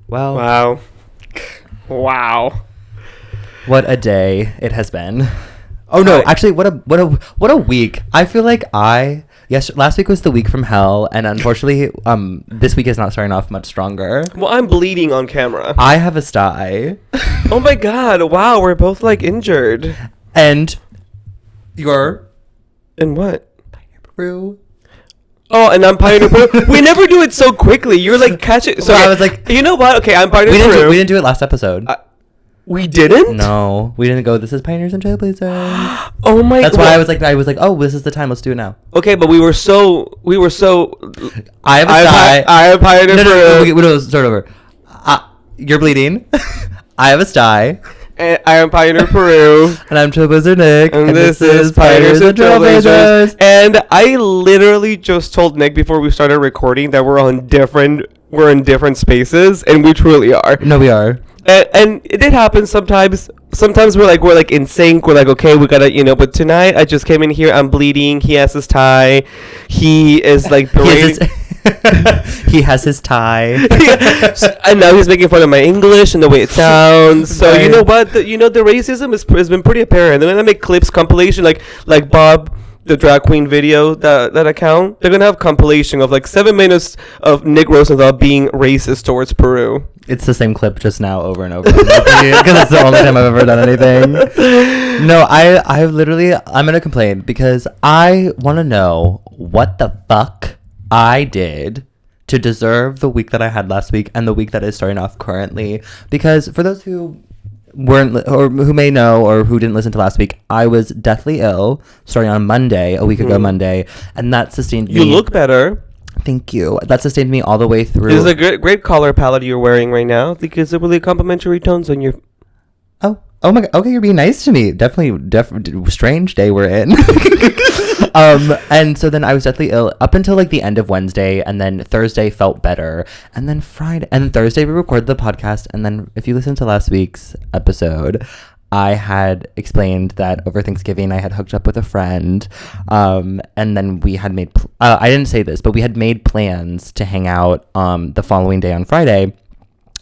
Well, Wow. what a day it has been. Oh no, actually what a week. I feel like last week was the week from hell, and unfortunately this week is not starting off much stronger. Well, I'm bleeding on camera. I have a sty. Oh my god, wow, we're both like injured. And you're in what? Peru. Oh, and I'm Pioneer Peru. We never do it so quickly. You're like catching. So I was like, you know what? Okay, I'm Pioneer Peru. We didn't do it last episode. We didn't? No, we didn't go. This is Pioneers and Trailblazers. Oh my! That's why I was like, oh, this is the time. Let's do it now. Okay, but we were so. I have a sty. I have Pioneer Peru. No, start over. You're bleeding. I have a sty. And I am Pioneer Peru. And I'm Trailblazer Nick. And this is Pioneers and Trailblazers. And I literally just told Nick before we started recording that we're in different spaces, and we truly are. No, we are. And it did happen sometimes. Sometimes we're like in sync. We're like, okay, we gotta, but tonight I just came in here. I'm bleeding. He has his tie. He is like he has his tie. And now he's making fun of my English and the way it sounds. So right. You know what? The racism has been pretty apparent. And when I make clips compilation like Bob, the drag queen video, that account, they're gonna have compilation of like 7 minutes of Nick Rosenthal being racist towards Peru. It's the same clip just now over and over because it's the only time I've ever done anything. No, I'm gonna complain because I want to know what the fuck I did to deserve the week that I had last week and the week that is starting off currently. Because for those who weren't or who may know or who didn't listen to last week, I was deathly ill starting on Monday, a week ago Monday, and that sustained me. You look better. Thank you. That sustained me all the way through. This is a great color palette you're wearing right now because it really complementary tones on your. Oh my god. Okay, you're being nice to me. Definitely strange day we're in. And so then I was deathly ill up until like the end of Wednesday, and then Thursday felt better, and then Friday and then Thursday we recorded the podcast, and then if you listen to last week's episode, I had explained that over Thanksgiving I had hooked up with a friend, and then we had made I didn't say this, but we had made plans to hang out the following day on Friday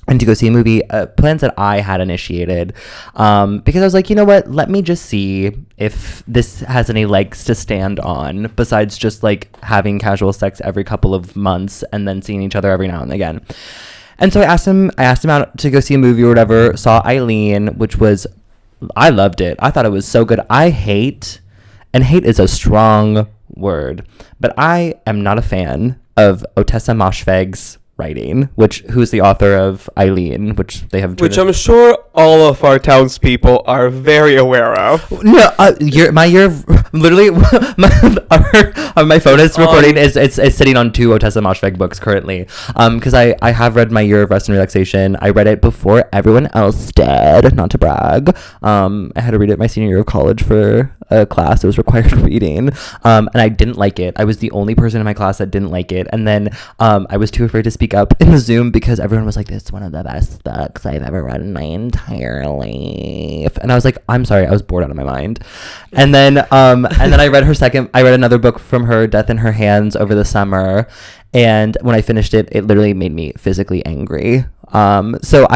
and to go see a movie, plans that I had initiated, because I was like, you know what, let me just see if this has any legs to stand on besides just like having casual sex every couple of months and then seeing each other every now and again. And so I asked him out to go see a movie or whatever, saw Eileen, I loved it. I thought it was so good. Hate is a strong word, but I am not a fan of Otessa Moshfegh's writing, who's the author of Eileen, which I'm sure all of our townspeople are very aware of. No, my phone is recording is sitting on 2 Otessa Moshfegh books currently, because I have read My Year of Rest and Relaxation. I read it before everyone else did, not to brag. I had to read it my senior year of college for a class. It was required reading, and I didn't like it. I was the only person in my class that didn't like it, and then I was too afraid to speak up in the Zoom because everyone was like, "This is one of the best books I've ever read in my entire life," and I was like, "I'm sorry, I was bored out of my mind." And then I read another book from her, Death in Her Hands, over the summer, and when I finished it, it literally made me physically angry. So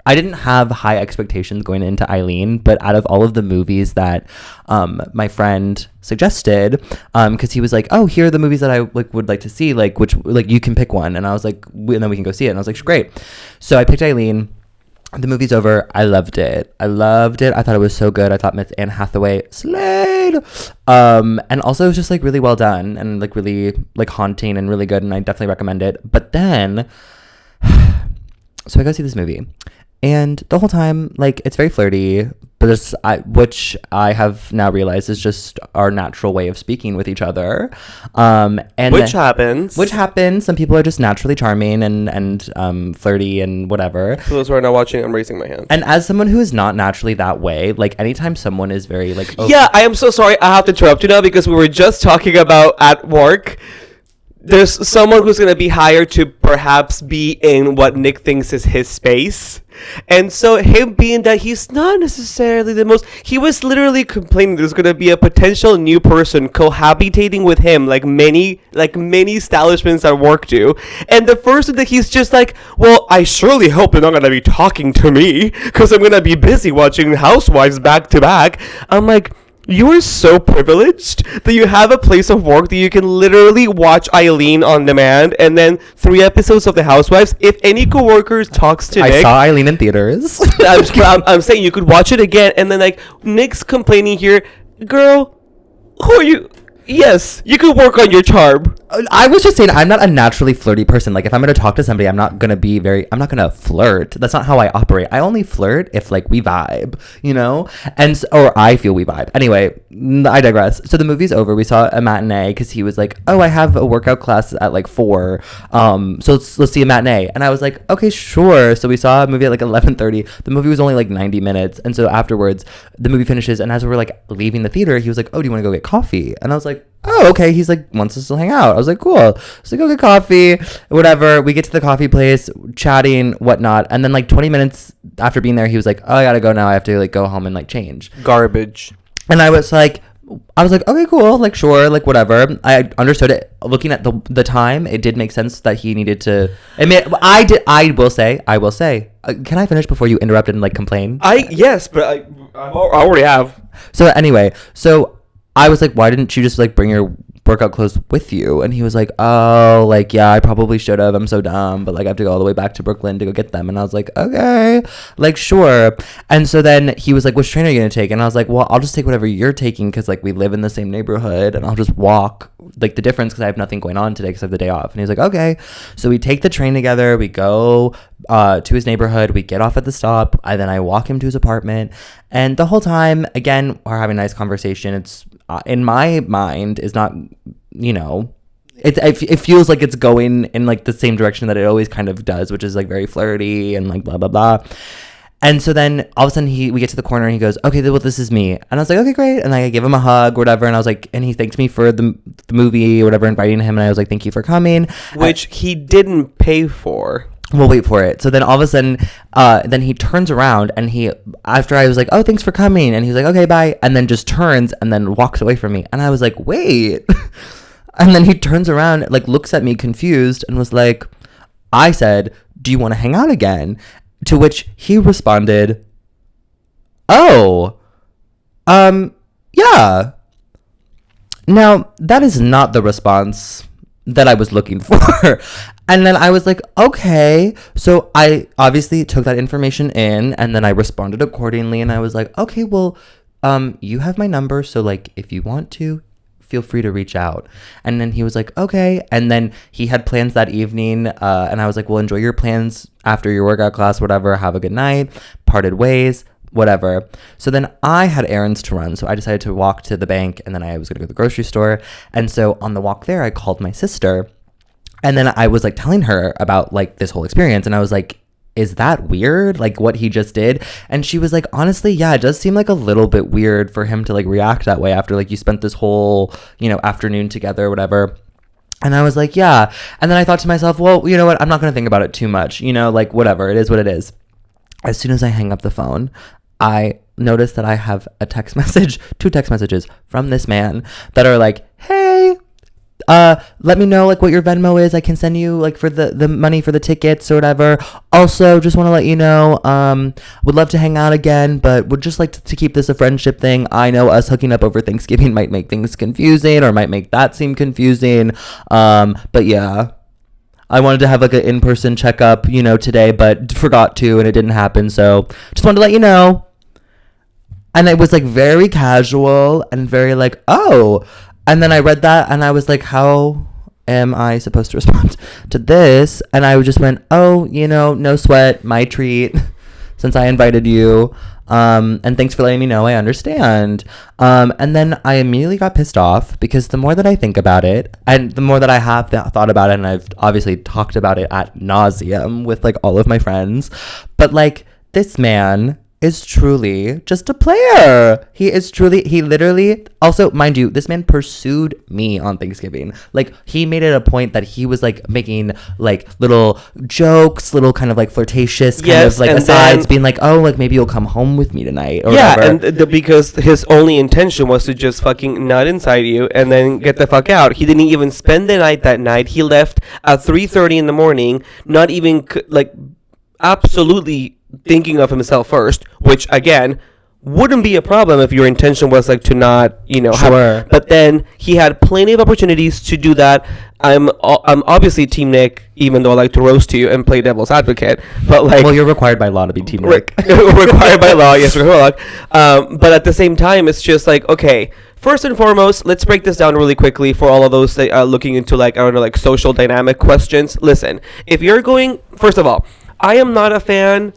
I didn't have high expectations going into Eileen, but out of all of the movies that my friend suggested, because he was like, "Oh, here are the movies that I would like to see, which you can pick one," and I was like, and then we can go see it, and I was like, great. So I picked Eileen. The movie's over. I loved it. I thought it was so good. I thought Miss Anne Hathaway slayed. And also it was just really well done and really haunting and really good, and I definitely recommend it. But then, so I go see this movie. And the whole time, it's very flirty, but which I have now realized is just our natural way of speaking with each other. Which happens. Some people are just naturally charming and flirty and whatever. For those who are not watching, I'm raising my hand. And as someone who is not naturally that way, anytime someone is very Yeah, I am so sorry. I have to interrupt you now because we were just talking about at work. there's someone who's going to be hired to perhaps be in what Nick thinks is his space. And so him being that he's not necessarily the most, he was literally complaining there's going to be a potential new person cohabitating with him like many establishments at work do. And the first thing that he's just like, well, I surely hope they're not going to be talking to me because I'm going to be busy watching Housewives back to back. I'm like, you are so privileged that you have a place of work that you can literally watch Eileen on demand, and then 3 episodes of The Housewives. If any coworkers talks to Nick, I saw Eileen in theaters. I'm saying you could watch it again, and then like Nick's complaining here, girl, who are you? Yes, you could work on your charm. I was just saying, I'm not a naturally flirty person. Like, if I'm going to talk to somebody, I'm not going to flirt. That's not how I operate. I only flirt if, like, we vibe, you know? Or I feel we vibe. Anyway, I digress. So the movie's over. We saw a matinee because he was like, oh, I have a workout class at, like, 4. So let's see a matinee. And I was like, okay, sure. So we saw a movie at, like, 11:30. The movie was only, like, 90 minutes. And so afterwards, the movie finishes. And as we're, like, leaving the theater, he was like, oh, do you want to go get coffee? And I was like, oh, okay. He's like, wants us to hang out. I was like, cool. So go get coffee, whatever. We get to the coffee place, chatting, whatnot. And then like 20 minutes after being there, he was like, oh, I gotta go now. I have to like go home and like change. Garbage. And I was like, okay, cool. Like, sure. Like, whatever. I understood it. Looking at the time, it did make sense that he needed to. I will say. Can I finish before you interrupt and like complain? Yes, but I already have. So anyway, I was like, why didn't you just like bring your workout clothes with you? And he was like, oh, like, yeah, I probably should have. I'm so dumb. But like, I have to go all the way back to Brooklyn to go get them. And I was like, okay, like, sure. And so then he was like, which train are you going to take? And I was like, well, I'll just take whatever you're taking because like we live in the same neighborhood and I'll just walk. Like the difference because I have nothing going on today because I have the day off. And he was like, okay. So we take the train together. We go to his neighborhood. We get off at the stop. And then I walk him to his apartment. And the whole time, again, we're having a nice conversation. It's in my mind is not, you know, it feels like it's going in like the same direction that it always kind of does, which is like very flirty and like blah, blah, blah. And so then all of a sudden we get to the corner and he goes, okay, well, this is me. And I was like, okay, great. And I give him a hug or whatever. And I was like, and he thanks me for the movie or whatever, inviting him. And I was like, thank you for coming. Which he didn't pay for. We'll wait for it. So then all of a sudden, then he turns around and after I was like, oh, thanks for coming. And he's like, okay, bye. And then just turns and then walks away from me. And I was like, wait. And then he turns around, like looks at me confused and was like, I said, do you want to hang out again? To which he responded, oh, yeah. Now, that is not the response that I was looking for. And then I was like, okay. So I obviously took that information in and then I responded accordingly. And I was like, okay, well, you have my number. So like, if you want to, feel free to reach out. And then he was like, okay. And then he had plans that evening. And I was like, well, enjoy your plans after your workout class, whatever. Have a good night. Parted ways, whatever. So then I had errands to run. So I decided to walk to the bank and then I was going to go to the grocery store. And so on the walk there, I called my sister. And then I was like telling her about like this whole experience. And I was like, is that weird? Like what he just did? And she was like, honestly, yeah, it does seem like a little bit weird for him to like react that way after like you spent this whole, you know, afternoon together or whatever. And I was like, yeah. And then I thought to myself, well, you know what? I'm not going to think about it too much. You know, like whatever. It is what it is. As soon as I hang up the phone, I noticed that I have a text message, 2 text messages from this man that are like, hey, let me know like what your Venmo is. I can send you like for the money for the tickets or whatever. Also, just want to let you know, would love to hang out again, but would just like to keep this a friendship thing. I know us hooking up over Thanksgiving might make things confusing or might make that seem confusing. But yeah, I wanted to have like an in-person checkup, you know, today, but forgot to, and it didn't happen. So just wanted to let you know. And it was like very casual and very like, oh. And then I read that and I was like, how am I supposed to respond to this? And I just went, oh, you know, no sweat, my treat, since I invited you. And thanks for letting me know. I understand. And then I immediately got pissed off because the more that I think about it and the more that I have thought about it, and I've obviously talked about it ad nauseum with like all of my friends, but like this man is truly just a player. He literally, also, mind you, this man pursued me on Thanksgiving. Like, he made it a point that he was, like, making, like, little jokes, little kind of, like, flirtatious kind of, like, asides, being like, oh, like, maybe you'll come home with me tonight, or whatever. And because his only intention was to just fucking nut inside you and then get the fuck out. He didn't even spend the night that night. He left at 3:30 in the morning, not even, like, absolutely thinking of himself first, which again wouldn't be a problem if your intention was like to not, you know, sure. But then he had plenty of opportunities to do that. I'm obviously Team Nick, even though I like to roast you and play devil's advocate. But like, well, you're required by law to be Team Nick. Required by law, yes, required by law. But at the same time, it's just like, okay, first and foremost, let's break this down really quickly for all of those that are looking into, like, I don't know, like social dynamic questions. Listen, if you're going, first of all, I am not a fan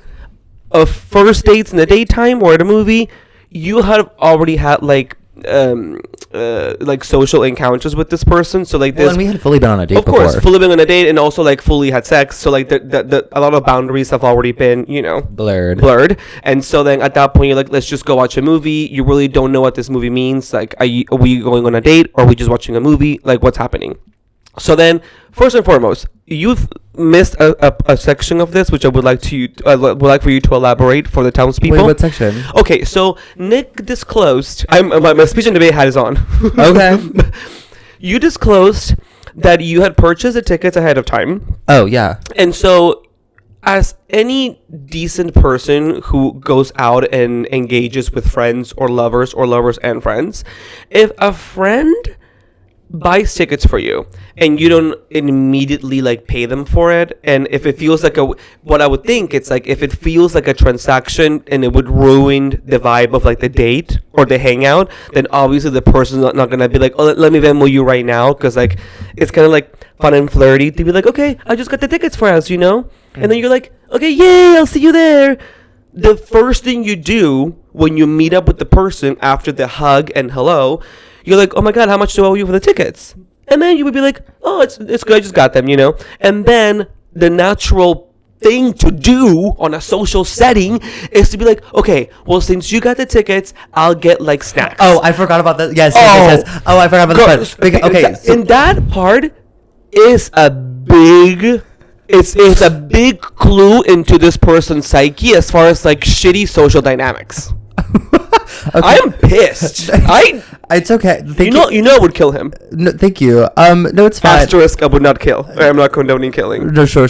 of first dates in the daytime or at a movie. You have already had like social encounters with this person, so like this. Well, and we had fully been on a date. Of course, fully been on a date, and also like fully had sex. So like the a lot of boundaries have already been, you know, blurred. And so then at that point, you're like, let's just go watch a movie. You really don't know what this movie means. Like, are we going on a date, or are we just watching a movie? Like, what's happening? So then, first and foremost, you've missed a section of this, which I would like for you to elaborate for the townspeople. Wait, what section? Okay, so Nick disclosed. My speech and debate hat is on. Okay. You disclosed that you had purchased the tickets ahead of time. Oh yeah. And so, as any decent person who goes out and engages with friends or lovers and friends, if a friend buys tickets for you and you don't immediately like pay them for it, and if it feels like what I would think, it's like if it feels like a transaction and it would ruin the vibe of like the date or the hangout, then obviously the person's not gonna be like, oh, let me Venmo you right now, because like it's kind of like fun and flirty to be like, okay, I just got the tickets for us, you know. And then you're like, okay, yay, I'll see you there. The first thing you do when you meet up with the person after the hug and hello, you're like, oh my God, how much do I owe you for the tickets? And then you would be like, oh, it's good, I just got them, you know? And then the natural thing to do on a social setting is to be like, okay, well, since you got the tickets, I'll get like snacks. Oh, I forgot about that. Yes. Oh, I forgot about that. Okay. And that part is a big... It's a big clue into this person's psyche as far as like shitty social dynamics. Okay. I'm pissed. It's okay. You know it would kill him. No, thank you. No, it's fine. Asterisk, I would not kill. I'm not condoning killing. No, sure.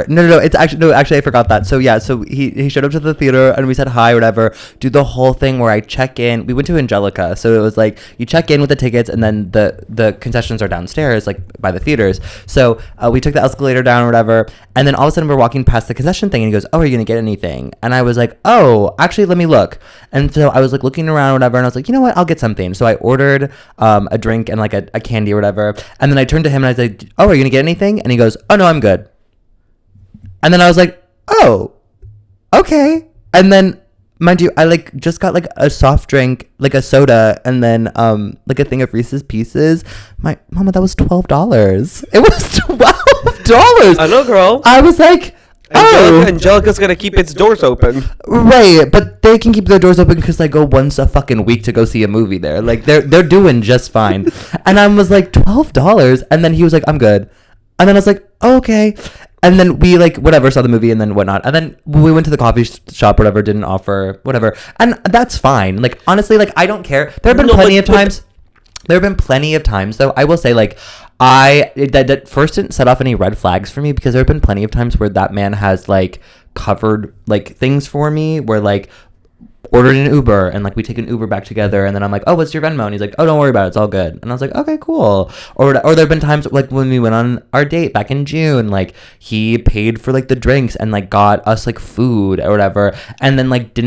No. It's actually I forgot that. So yeah, so he showed up to the theater and we said hi, whatever. Do the whole thing where I check in. We went to Angelica, so it was like you check in with the tickets and then the concessions are downstairs, like by the theaters. So we took the escalator down or whatever, and then all of a sudden we're walking past the concession thing and he goes, "Oh, are you gonna get anything?" And I was like, "Oh, actually, let me look." And so I was like looking around or whatever, and I was like, you know what, I'll get something. So I ordered a drink and like a candy or whatever, and then I turned to him and I said, "Oh, are you gonna get anything?" And he goes, "Oh no, I'm good." And then I was like, "Oh, okay." And then, mind you, I like just got like a soft drink, like a soda, and then like a thing of Reese's Pieces. My mama, that was $12. It was $12. I know, girl. I was like, Angelica's gonna keep its doors open. Right, but they can keep their doors open because I go once a fucking week to go see a movie there. Like, they're doing just fine. And I was like, $12? And then he was like, I'm good. And then I was like, oh, okay. And then we, like, whatever, saw the movie and then whatnot. And then we went to the coffee shop, whatever, didn't offer, whatever. And that's fine. Like, honestly, like, I don't care. There have been plenty of times. There have been plenty of times, though, I will say, like, that first didn't set off any red flags for me, because there have been plenty of times where that man has, like, covered, like, things for me, where, like, ordered an Uber, and, like, we take an Uber back together, and then I'm like, oh, what's your Venmo? And he's like, oh, don't worry about it, it's all good. And I was like, okay, cool. Or there have been times, like, when we went on our date back in June, like, he paid for, like, the drinks and, like, got us, like, food or whatever, and then, like,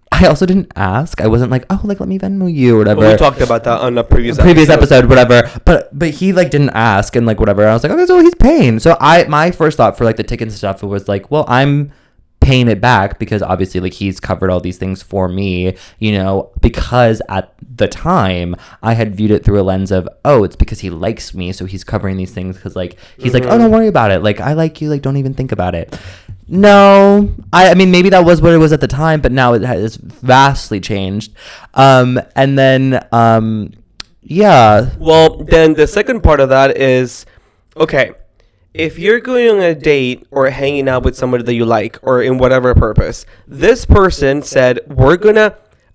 I also didn't ask. I wasn't like, oh, like, let me Venmo you or whatever. Well, we talked about that on a previous episode, whatever. But he, like, didn't ask and, like, whatever. I was like, okay, so he's paying. So my first thought for, like, the ticket and stuff was like, well, I'm paying it back because obviously, like, he's covered all these things for me, you know, because at the time I had viewed it through a lens of, oh, it's because he likes me, so he's covering these things because, like, he's like, oh, don't worry about it. Like, I like you. Like, don't even think about it. No, I mean maybe that was what it was at the time, but now it has vastly changed. And then yeah. Well, then the second part of that is, okay, if you're going on a date or hanging out with somebody that you like or in whatever purpose, this person said,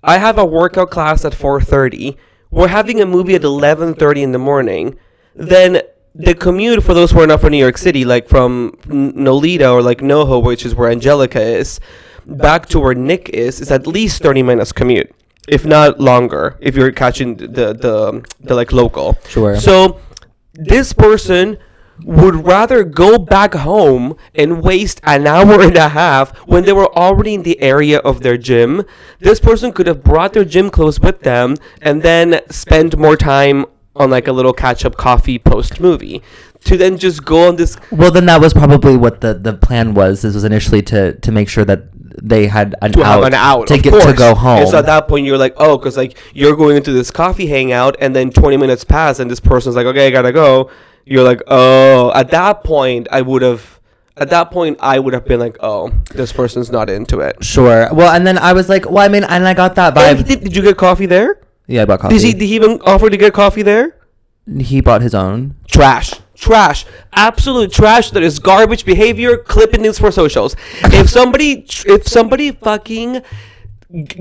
I have a workout class at 4:30. We're having a movie at 11:30 in the morning. Then the commute for those who are not from New York City, like from Nolita or like NoHo, which is where Angelica is, back to where Nick is at least 30 minutes commute, if not longer, if you're catching the like local. Sure. So this person would rather go back home and waste an hour and a half when they were already in the area of their gym. This person could have brought their gym clothes with them and then spend more time on like a little catch-up coffee post-movie to then just go on this. Well, then that was probably what the plan was. This was initially to make sure that they had an out to get to go home. And so at that point you're like, oh, because like you're going into this coffee hangout and then 20 minutes pass and this person's like, okay, I gotta go. You're like, oh, at that point I would have been like, oh, this person's not into it. Sure. Well, and then I was like, well, I mean, and I got that vibe. Did you get coffee there? Yeah, I bought coffee. Did he even offer to get coffee there? He bought his own. Trash, absolute trash. That is garbage behavior. Clipping this for socials. If somebody fucking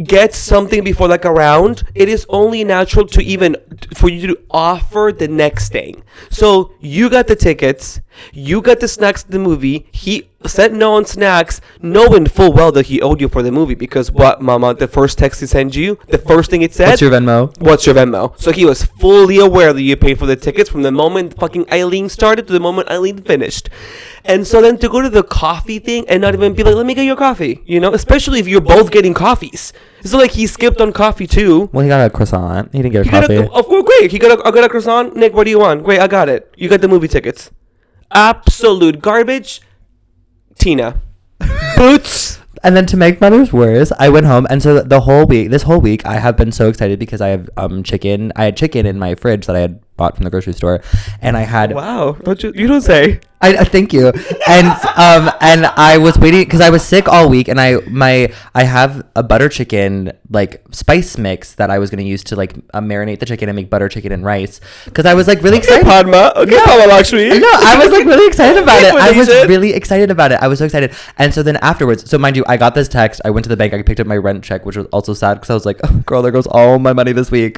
gets something before like a round, it is only natural to even for you to offer the next thing. So you got the tickets, you got the snacks to the movie. He said no on snacks, knowing full well that he owed you for the movie, because what, mama, the first text he sent you, the first thing it said, what's your Venmo? So he was fully aware that you paid for the tickets from the moment fucking Eileen started to the moment Eileen finished. And so then to go to the coffee thing and not even be like, let me get your coffee, you know, especially if you're both getting coffees. It's like he skipped on coffee too. Well, he got a croissant. He didn't get a coffee. Of course, great. I got a croissant. Nick, what do you want? Great, I got it. You got the movie tickets. Absolute garbage. Tina. Boots. And then to make matters worse, I went home, and so this whole week, I have been so excited because I have chicken. I had chicken in my fridge that I had bought from the grocery store, and I had. Wow! You don't say. I thank you, and I was waiting because I was sick all week, and I have a butter chicken like spice mix that I was gonna use to like marinate the chicken and make butter chicken and rice because I was like really excited. Padma, okay, yeah. Padma Lakshmi. No, I was like really excited about it. I was really excited about it. I was so excited, and so then afterwards, so mind you, I got this text. I went to the bank. I picked up my rent check, which was also sad because I was like, oh, girl, there goes all my money this week.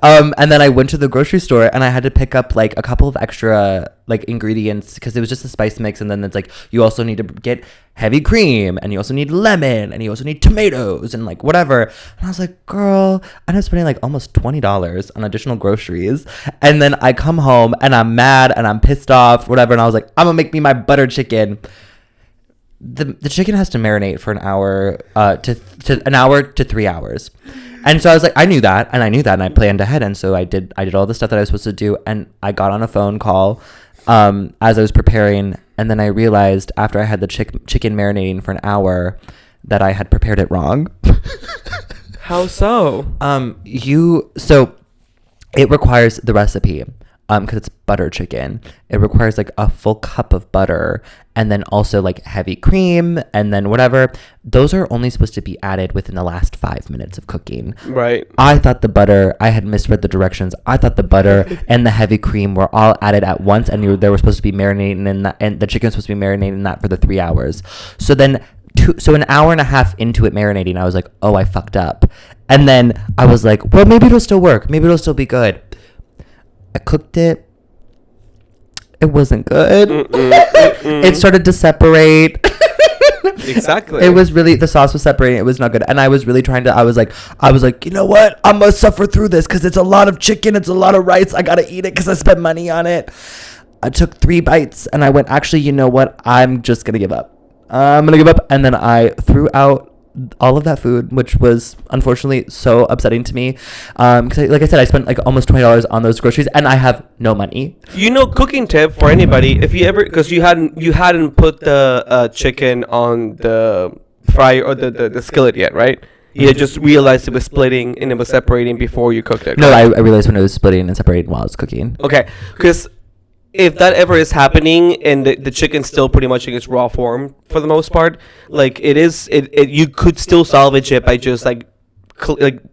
And then I went to the grocery store and I had to pick up like a couple of extra like ingredients because it was just a spice mix, and then it's like you also need to get heavy cream, and you also need lemon, and you also need tomatoes and like whatever. And I was like, girl, I ended up spending like almost $20 on additional groceries. And then I come home and I'm mad and I'm pissed off, whatever, and I was like, I'm gonna make me my butter chicken. The chicken has to marinate for an hour to 3 hours. And so I was like, I knew that and I planned ahead, and so I did all the stuff that I was supposed to do, and I got on a phone call as I was preparing, and then I realized after I had the chicken marinating for an hour that I had prepared it wrong. How so? So it requires the recipe. Because it's butter chicken, it requires like a full cup of butter, and then also like heavy cream, and then whatever. Those are only supposed to be added within the last 5 minutes of cooking. Right. I thought the butter, I had misread the directions. I thought the butter and the heavy cream were all added at once, and they were supposed to be marinating in that, and the chicken was supposed to be marinating in that for the 3 hours. So then, an hour and a half into it marinating, I was like, oh, I fucked up. And then I was like, well, maybe it'll still work. Maybe it'll still be good. I cooked it. It wasn't good. It started to separate. Exactly. It was really, the sauce was separating. It was not good. And I was really trying to, I was like, you know what? I'm going to suffer through this because it's a lot of chicken. It's a lot of rice. I got to eat it because I spent money on it. I took 3 bites and I went, actually, you know what? I'm just going to give up. I'm going to give up. And then I threw out all of that food, which was unfortunately so upsetting to me, because like I said, I spent like almost $20 on those groceries and I have no money. You know, cooking tip for anybody, if you ever, because you hadn't put the chicken on the fry or the skillet yet, right? You had just realized it was splitting and it was separating before you cooked it. No, I realized when it was splitting and separating while I was cooking. Okay, because if that ever is happening and the chicken's still pretty much in its raw form for the most part, like you could still salvage it by just like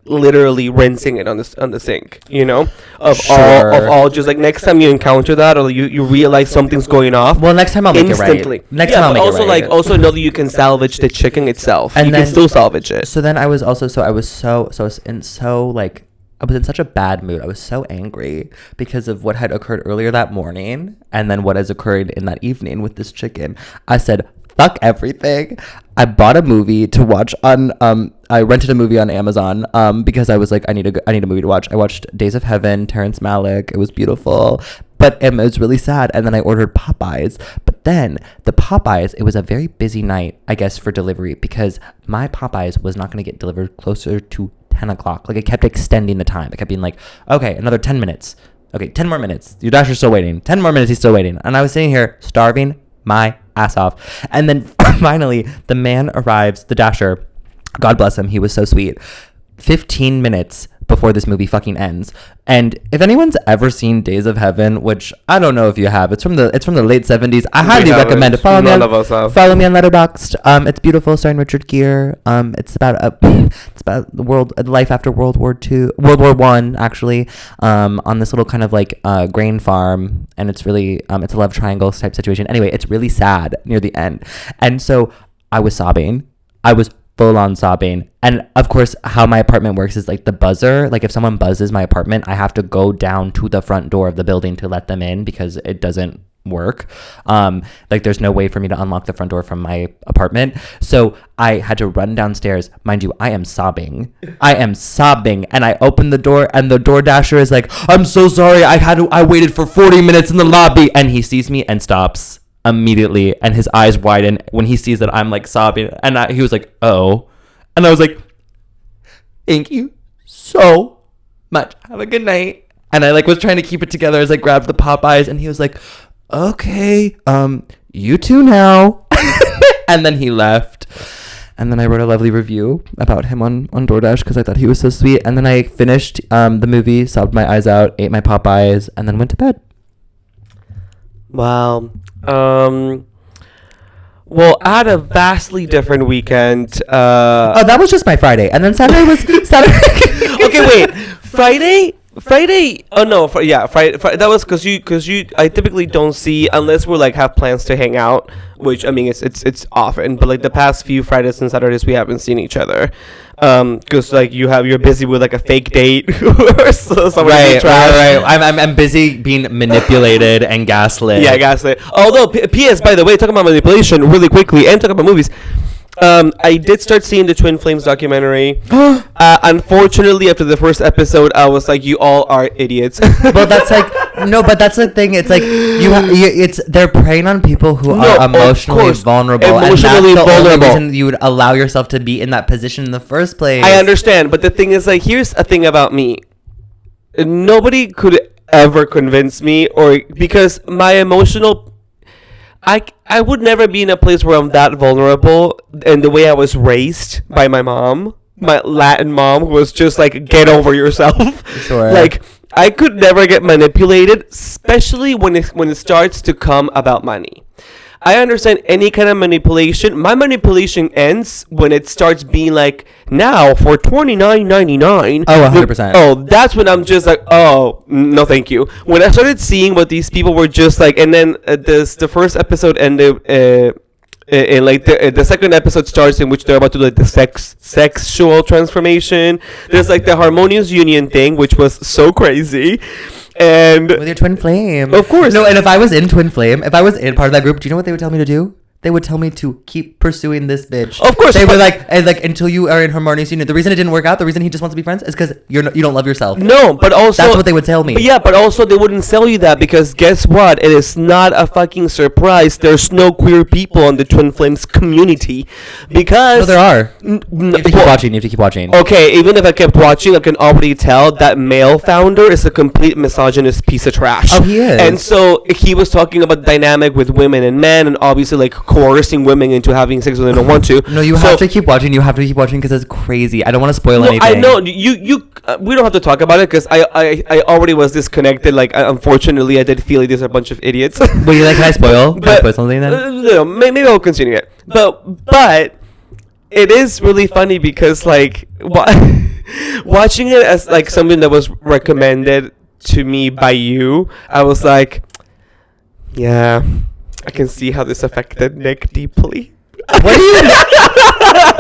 literally rinsing it on the sink, you know, of all just like next time you encounter that or you realize something's going off. Well, next time I'll make instantly. It right. Next time I'll make also it right. Also know that you can salvage the chicken itself. And you can still salvage it. So then I was also I was in such a bad mood. I was so angry because of what had occurred earlier that morning and then what has occurred in that evening with this chicken. I said, fuck everything. I bought a movie to watch on I rented a movie on Amazon because I was like, I need a movie to watch. I watched Days of Heaven, Terrence Malick. It was beautiful, but it was really sad. And then I ordered Popeyes. But then the Popeyes, it was a very busy night, I guess, for delivery because my Popeyes was not going to get delivered closer to 10 o'clock. Like, it kept extending the time. It kept being like, okay, another 10 minutes. Okay, 10 more minutes. Your dasher's still waiting. 10 more minutes, he's still waiting. And I was sitting here starving my ass off. And then finally, the man arrives, the dasher. God bless him. He was so sweet. 15 minutes before this movie fucking ends. And if anyone's ever seen Days of Heaven, which I don't know if you have, it's from the late 70s. I highly recommend it. Follow me on Letterboxd. It's beautiful, starring Richard Gere. It's about the life after World War I, actually, on this little kind of like grain farm, and it's really it's a love triangle type situation. Anyway, it's really sad near the end, and so I was sobbing. I was full on sobbing. And of course, how my apartment works is like the buzzer. Like if someone buzzes my apartment, I have to go down to the front door of the building to let them in because it doesn't work. Like there's no way for me to unlock the front door from my apartment. So I had to run downstairs. Mind you, I am sobbing. And I opened the door and the door dasher is like, I'm so sorry. I waited for 40 minutes in the lobby. And he sees me and stops immediately, and his eyes widen when he sees that I'm like sobbing, and he was like, oh, and I was like, thank you so much, have a good night. And I like was trying to keep it together as I grabbed the Popeyes, and he was like, okay, you too now. And then he left, and then I wrote a lovely review about him on DoorDash because I thought he was so sweet. And then I finished the movie, sobbed my eyes out, ate my Popeyes, and then went to bed. Wow. Well, I had a vastly different weekend. That was just my Friday, and then Saturday was Saturday. Okay, wait. Friday. Oh no, Friday. That was because you. I typically don't see unless we're like have plans to hang out, which I mean it's often. But like the past few Fridays and Saturdays, we haven't seen each other. Because like you're busy with like a fake date or something. Right. I'm busy being manipulated and gaslit. Yeah, gaslit. Although, P.S. by the way, talking about manipulation really quickly and talking about movies. I did start seeing the Twin Flames documentary. Unfortunately, after the first episode, I was like, "You all are idiots." Well, that's like but that's the thing. It's like they're preying on people who are emotionally vulnerable, and that's the only reason you would allow yourself to be in that position in the first place. I understand, but the thing is, like, here's a thing about me: nobody could ever convince me, or because my emotional. I would never be in a place where I'm that vulnerable, and the way I was raised by my mom, my Latin mom, who was just like, get over yourself. Sure. Like, I could never get manipulated, especially when it starts to come about money. I understand any kind of manipulation. My manipulation ends when it starts being like, now for $29.99. Oh, 100%. Oh, that's when I'm just like, oh, no, thank you. When I started seeing what these people were just like, and then the first episode ended, and like the second episode starts in which they're about to do like the sexual transformation. There's like the harmonious union thing, which was so crazy. And with your twin flame, of course. No, and if I was in twin flame, if I was in part of that group, do you know what they would tell me to do? They would tell me to keep pursuing this bitch. Of course, they were like until you are in harmonious union. The reason it didn't work out, the reason he just wants to be friends, is because you don't love yourself. No, but also that's what they would tell me. But yeah, but also they wouldn't sell you that because guess what? It is not a fucking surprise. There's no queer people on the Twin Flames community because no, there are. You have to keep watching. You have to keep watching. Okay, even if I kept watching, I can already tell that male founder is a complete misogynist piece of trash. Oh, he is. And so he was talking about the dynamic with women and men, and obviously like coercing women into having sex when they don't want to. No, you have to keep watching. You have to keep watching because it's crazy. I don't want to spoil anything. I know you. We don't have to talk about it because I already was disconnected. Like, unfortunately, I did feel like there's a bunch of idiots. Wait, like, can I spoil? Can I spoil something then? No, maybe I'll continue it. But it is really funny because like watching it as like something that was recommended to me by you, I was like, yeah, I can see how this affected Nick deeply. What do you mean?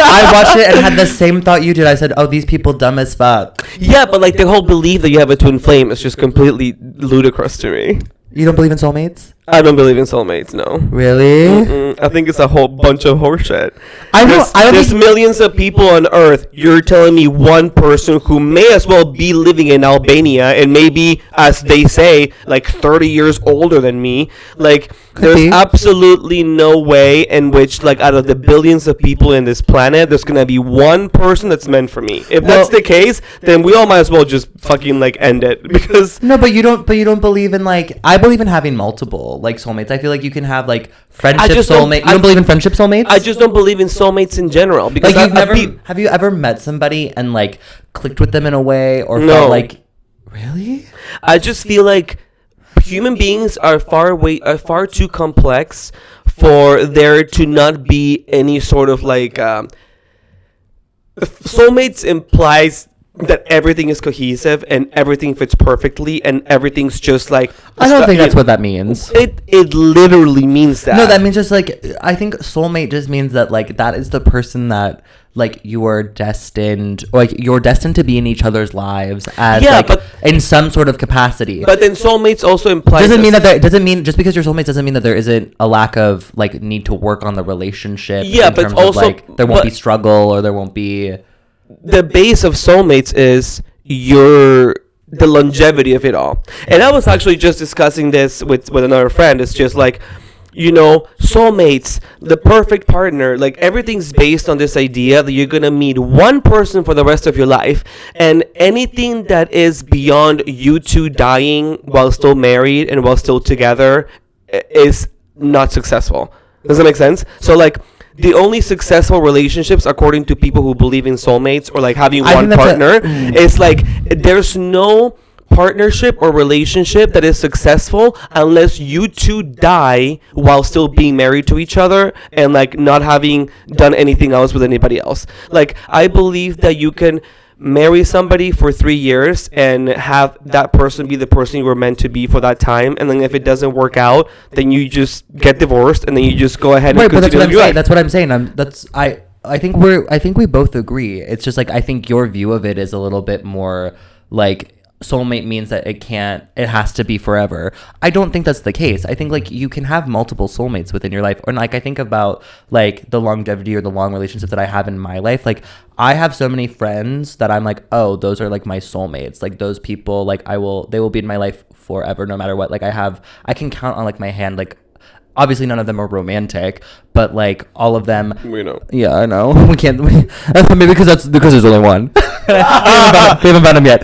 I watched it and had the same thought you did. I said, oh, these people dumb as fuck. Yeah, but like the whole belief that you have a twin flame is just completely ludicrous to me. You don't believe in soulmates? I don't believe in soulmates, no. Really? I think it's a whole bunch of horseshit. There's millions of people on Earth. You're telling me one person who may as well be living in Albania and maybe, as they say, like 30 years older than me. Like, there's absolutely no way in which, like, out of the billions of people in this planet, there's gonna be one person that's meant for me. If that's the case, then we all might as well just fucking like end it because. No, but you don't believe in like. I believe in having multiple like soulmates. I feel like you can have like friendship soulmates. You don't believe in friendship soulmates? I just don't believe in soulmates in general because like have you ever met somebody and like clicked with them in a way or felt like really? I just feel like human beings are far too complex for there to not be any sort of like soulmates implies that everything is cohesive and everything fits perfectly and everything's just like I don't think that's what that means. It literally means that. No, that means just like I think soulmate just means that like that is the person that like you are destined or like you're destined to be in each other's lives as but in some sort of capacity. But then soulmates also implies doesn't mean just because you're soulmates doesn't mean that there isn't a lack of like need to work on the relationship. Yeah, in but terms also of, like there won't be struggle or there won't be. The base of soulmates is the longevity of it all. And I was actually just discussing this with another friend. It's just like, you know, soulmates, the perfect partner, like everything's based on this idea that you're going to meet one person for the rest of your life. And anything that is beyond you two dying while still married and while still together is not successful. Does that make sense? So like, the only successful relationships, according to people who believe in soulmates or like having one partner, is like there's no partnership or relationship that is successful unless you two die while still being married to each other and like not having done anything else with anybody else. Like, I believe that you can marry somebody for 3 years and have that person be the person you were meant to be for that time, and then if it doesn't work out, then you just get divorced and then you just go ahead and continue your life. That's what I'm saying. I think we both agree. It's just like I think your view of it is a little bit more like soulmate means that it has to be forever. I don't think that's the case. I think like you can have multiple soulmates within your life. Or like I think about like the longevity or the long relationships that I have in my life. Like I have so many friends that I'm like, oh, those are like my soulmates. Like those people, like they will be in my life forever no matter what. Like I can count on like my hand, like obviously none of them are romantic, but like all of them. We know. Yeah, I know. Maybe because there's only one. we haven't found him yet.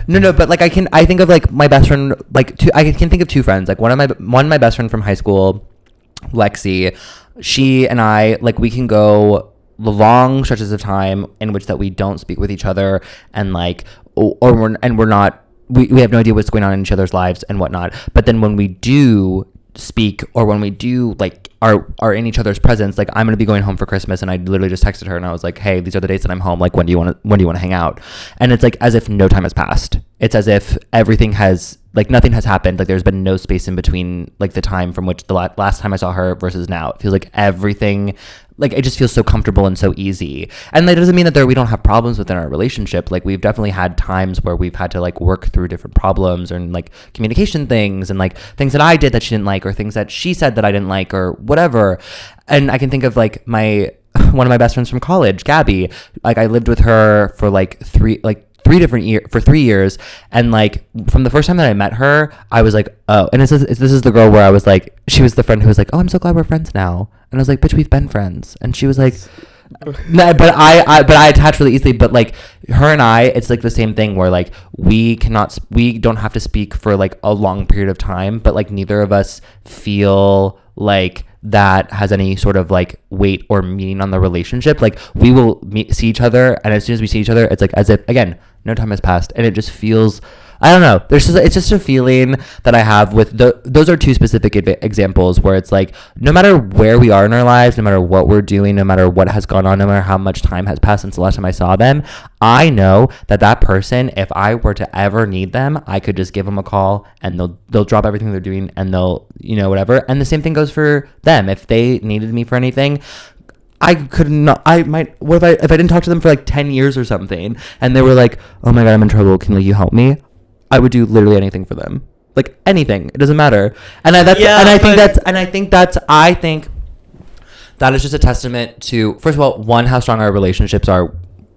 No, but like I think of like my best friend, like I can think of two friends. Like one my best friend from high school, Lexi. She and I like we can go long stretches of time in which that we don't speak with each other and like we're not. We have no idea what's going on in each other's lives and whatnot. But then when we do speak or when we do like are in each other's presence, like I'm gonna be going home for Christmas and I literally just texted her and I was like, hey, these are the dates that I'm home, like when do you want to hang out? And it's like as if no time has passed. It's as if everything has like nothing has happened. Like there's been no space in between like the time from which the last time I saw her versus now. It feels like everything, like it just feels so comfortable and so easy. And that doesn't mean that we don't have problems within our relationship. Like we've definitely had times where we've had to like work through different problems and like communication things and like things that I did that she didn't like or things that she said that I didn't like or whatever. And I can think of like one of my best friends from college, Gabby. Like I lived with her for like 3 years, and like from the first time that I met her, I was like, oh, and this is the girl where I was like, she was the friend who was like, oh, I'm so glad we're friends now, and I was like, bitch, we've been friends, and she was like, no, but I attach really easily, but like her and I, it's like the same thing where like we don't have to speak for like a long period of time, but like neither of us feel like that has any sort of like weight or meaning on the relationship. Like we will see each other, and as soon as we see each other, it's like as if, again, no time has passed, and it just feels, I don't know. It's just a feeling that I have with those are two specific examples where it's like, no matter where we are in our lives, no matter what we're doing, no matter what has gone on, no matter how much time has passed since the last time I saw them, I know that person, if I were to ever need them, I could just give them a call and they'll drop everything they're doing and they'll, whatever. And the same thing goes for them. If they needed me for anything, I could not. What if I didn't talk to them for like 10 years or something, and they were like, "Oh my God, I'm in trouble. Can you help me?" I would do literally anything for them, like anything. It doesn't matter. I think that is just a testament to, first of all, one, how strong our relationships are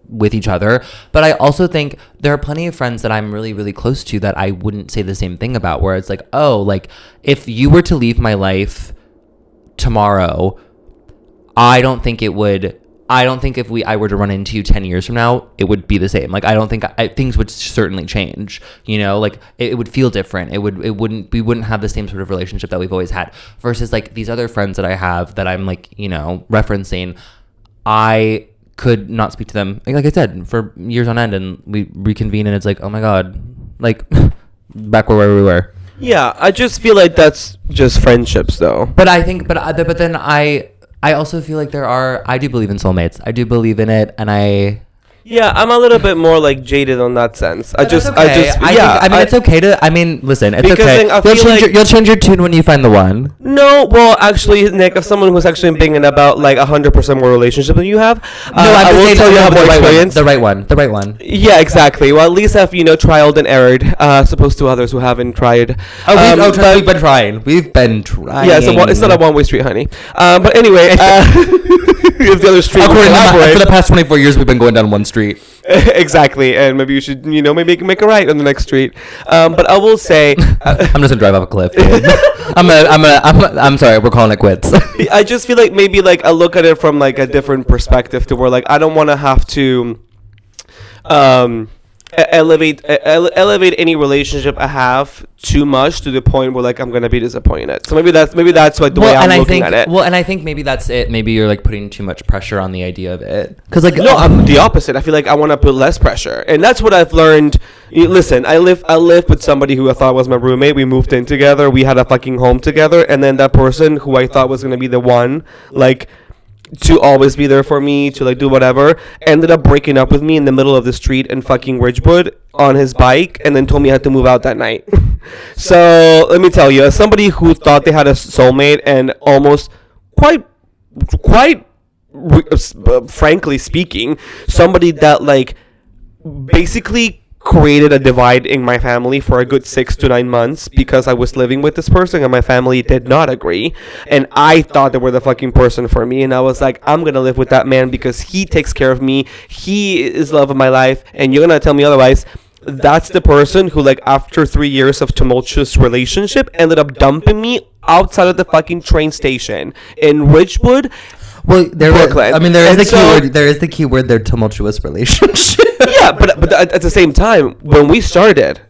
with each other. But I also think there are plenty of friends that I'm really, really close to that I wouldn't say the same thing about. Where it's like, oh, like if you were to leave my life tomorrow, I don't think if I were to run into you 10 years from now, it would be the same. Like, I don't think things would certainly change, like it would feel different. We wouldn't have the same sort of relationship that we've always had, versus like these other friends that I have that I'm like, referencing. I could not speak to them, like I said, for years on end, and we reconvene and it's like, oh my God, like back where we were. Yeah. I just feel like that's just friendships though. But I think, but then I also feel like I do believe in soulmates. I do believe in it, and yeah, I'm a little bit more like jaded on that sense. It's okay to. Listen, it's okay. You'll change your tune when you find the one. No, well, actually, Nick, as someone who's actually thinking about like 100% more relationship than you have, I will tell you how more experience. The right one. Yeah, exactly. Well, at least I've trialed and errored, as opposed to others who haven't tried. We've been trying. Yeah, it's not a one-way street, honey. But anyway, it's the other street. For the past 24 years, we've been going down one street. Exactly, and maybe you should, maybe make a right on the next street. But I will say, I'm just gonna drive off a cliff. I'm sorry, we're calling it quits. I just feel like maybe like I look at it from like a different perspective, to where like I don't want to have to elevate any relationship I have too much to the point where like I'm gonna be disappointed. So maybe that's like the way I'm looking at it. Well, and I think maybe that's it. Maybe you're like putting too much pressure on the idea of it. Because like no, I'm the opposite. I feel like I want to put less pressure, and that's what I've learned. Listen, I live with somebody who I thought was my roommate. We moved in together. We had a fucking home together, and then that person who I thought was gonna be the one, like, to always be there for me, to like do whatever, ended up breaking up with me in the middle of the street in fucking Ridgewood on his bike, and then told me I had to move out that night. So let me tell you, as somebody who thought they had a soulmate, and almost quite frankly speaking, somebody that like basically created a divide in my family for a good 6 to 9 months, because I was living with this person and my family did not agree, and I thought they were the fucking person for me, and I was like, I'm gonna live with that man because he takes care of me, he is the love of my life, and you're gonna tell me otherwise. That's the person who, like, after 3 years of tumultuous relationship, ended up dumping me outside of the fucking train station in Ridgewood. Well, Brooklyn. There is the key word. Their tumultuous relationship. Yeah, but at the same time, when we started,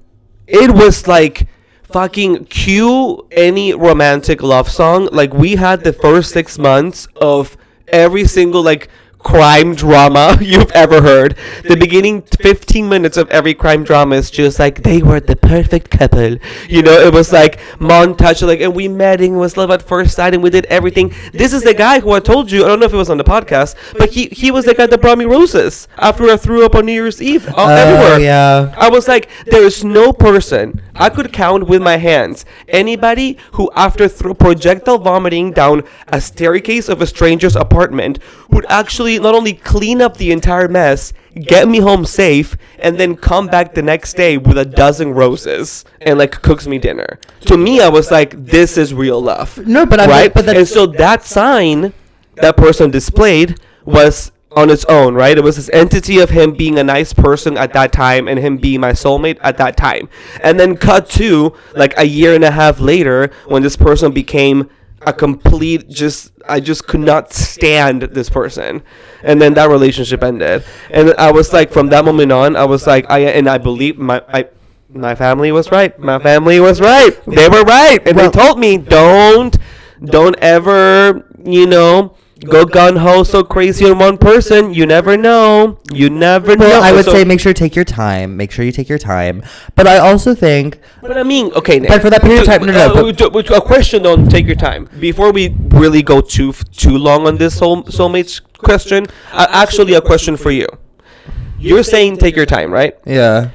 it was like fucking cue any romantic love song. Like, we had the first 6 months of every single like crime drama you've ever heard. The beginning 15 minutes of every crime drama is just like, they were the perfect couple. It was like montage, like, and we met and it was love at first sight and we did everything. This is the guy who I told you, I don't know if it was on the podcast, but he was the guy that brought me roses after I threw up on New Year's Eve everywhere. Yeah. I was like, there is no person I could count with my hands, anybody who after projectile vomiting down a staircase of a stranger's apartment would actually not only clean up the entire mess, get me home safe, and then come back the next day with a dozen roses and like cooks me dinner. To me, I was like, this is real love. No, but right? And so that sign that person displayed was on its own, right? It was this entity of him being a nice person at that time and him being my soulmate at that time. And then cut to like a year and a half later, when this person became a complete I just could not stand this person, and then that relationship ended. And I was like, from that moment on, I was like, I believe my family was right. My family was right. They were right, and they told me, don't Don't ever, go gun-ho so crazy on one person. You never know. Well, I would say make sure you take your time. But I also think... But I mean, okay, Nick, but for that period of time... a question, don't take your time. Before we really go too long on this soulmates question, actually a question for you. You're saying take your time, right? Yeah.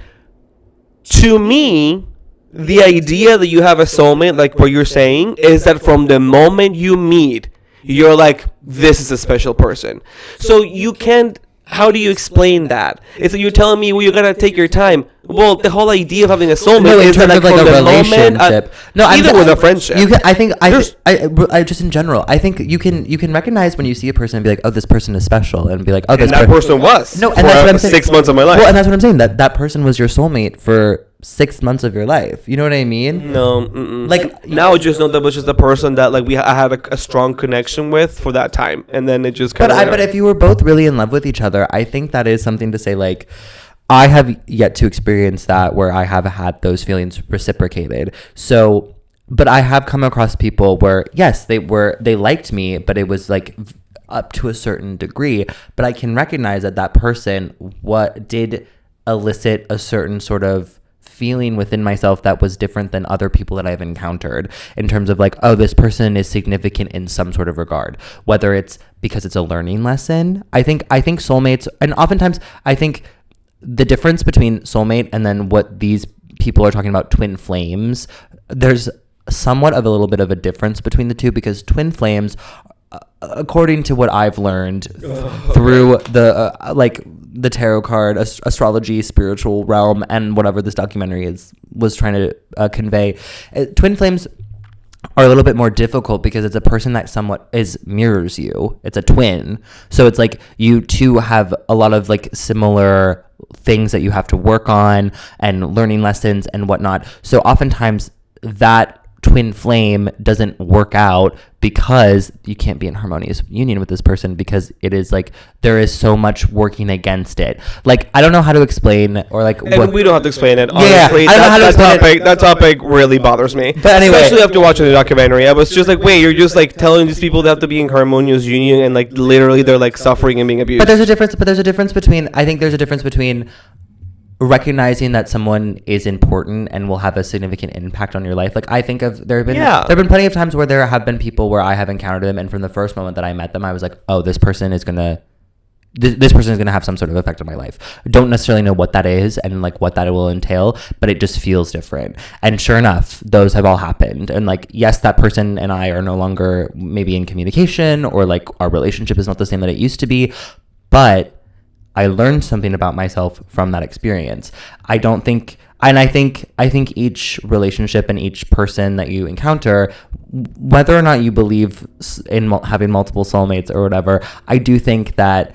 To me, the idea that you have a soulmate, like what you're saying, is that from the moment you meet, you're like, this is a special person. So you can't... How do you explain that? It's like you're telling me, well, you gotta take your time. Well, the whole idea of having a soulmate is that, like, from the relationship. Even with a friendship. You can, I just in general, I think you can recognize when you see a person and be like, oh, this person is special, and be like, oh, this person was. No, and that's what I'm saying. 6 months of my life. Well, and that's what I'm saying. That person was your soulmate for 6 months of your life. You know what I mean? No. Like, now I just know that was just a person that, like, I had a strong connection with for that time, and then it just kind of... But if you were both really in love with each other, I think that is something to say, like, I have yet to experience that where I have had those feelings reciprocated. So, but I have come across people where, yes, they liked me, but it was like up to a certain degree. But I can recognize that person did elicit a certain sort of feeling within myself that was different than other people that I've encountered, in terms of like, oh, this person is significant in some sort of regard, whether it's because it's a learning lesson. I think soulmates, and oftentimes I think the difference between soulmate and then what these people are talking about, twin flames, there's somewhat of a little bit of a difference between the two, because twin flames, according to what I've learned through the tarot card, astrology, spiritual realm, and whatever this documentary was trying to convey, twin flames are a little bit more difficult because it's a person that somewhat mirrors you. It's a twin. So it's like you two have a lot of like similar things that you have to work on and learning lessons and whatnot. So oftentimes that twin flame doesn't work out because you can't be in harmonious union with this person, because it is like there is so much working against it. Like, I don't know how to explain, or like, and we don't have to explain it. Honestly, yeah, I don't know how to explain that topic really bothers me. But anyway, especially after watching the documentary, I was just like, wait, you're just like telling these people they have to be in harmonious union, and like literally they're like suffering and being abused. But there's a difference between recognizing that someone is important and will have a significant impact on your life. Like, I think there have been plenty of times where there have been people where I have encountered them, and from the first moment that I met them, I was like, oh, this person is gonna have some sort of effect on my life. I don't necessarily know what that is and like what that will entail, but it just feels different. And sure enough, those have all happened. And like, yes, that person and I are no longer maybe in communication, or like our relationship is not the same that it used to be, but I learned something about myself from that experience. I think each relationship and each person that you encounter, whether or not you believe in having multiple soulmates or whatever, I do think that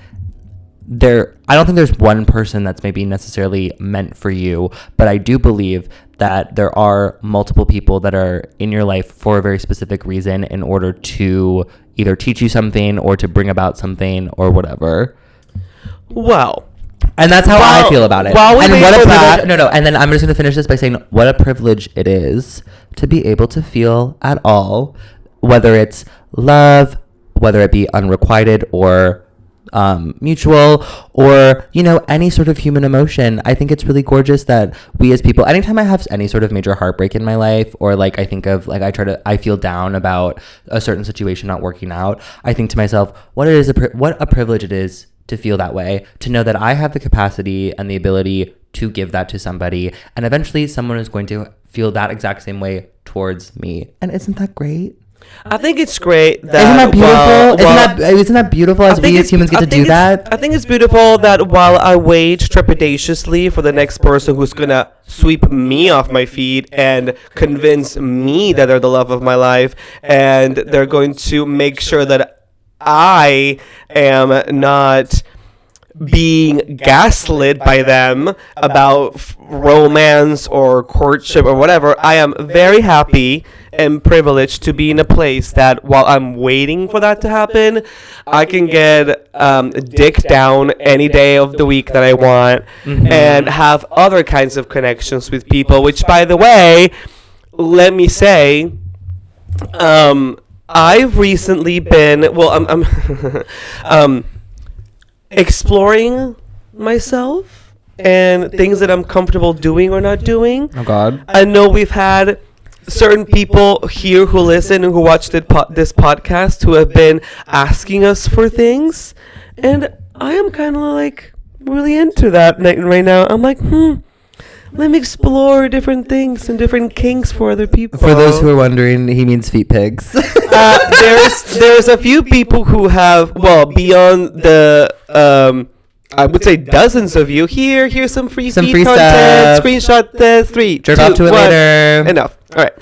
I don't think there's one person that's maybe necessarily meant for you, but I do believe that there are multiple people that are in your life for a very specific reason, in order to either teach you something or to bring about something or whatever. Wow. And that's how I feel about it. And what a privilege. No. And then I'm just going to finish this by saying what a privilege it is to be able to feel at all, whether it's love, whether it be unrequited or mutual, or, any sort of human emotion. I think it's really gorgeous that we as people, anytime I have any sort of major heartbreak in my life, or like I think of like I feel down about a certain situation not working out, I think to myself, what a privilege it is to feel that way, to know that I have the capacity and the ability to give that to somebody, and eventually someone is going to feel that exact same way towards me. And isn't that great? I think it's great that... Isn't that beautiful? Isn't that beautiful as we as humans get to do that? I think it's beautiful that while I wait trepidatiously for the next person who's gonna sweep me off my feet and convince me that they're the love of my life, and they're going to make sure that I am not being gaslit by them about romance or courtship or whatever, I am very happy and privileged to be in a place that while I'm waiting for that to happen, I can get dick down any day of the week that I want, and have other kinds of connections with people, which, by the way, let me say, I've recently been I'm exploring myself and things that I'm comfortable doing or not doing. Oh God. I know we've had certain people here who listen and who watch this podcast who have been asking us for things, and I am kind of like really into that right now. I'm like, let me explore different things and different kinks for other people. For those who are wondering, he means feet pigs. There's a few people who have, well, beyond the I would say dozens of you. Here's some free content. Stuff. Screenshot this. 3, Jerk 2, off to it 1. later. Enough. All right.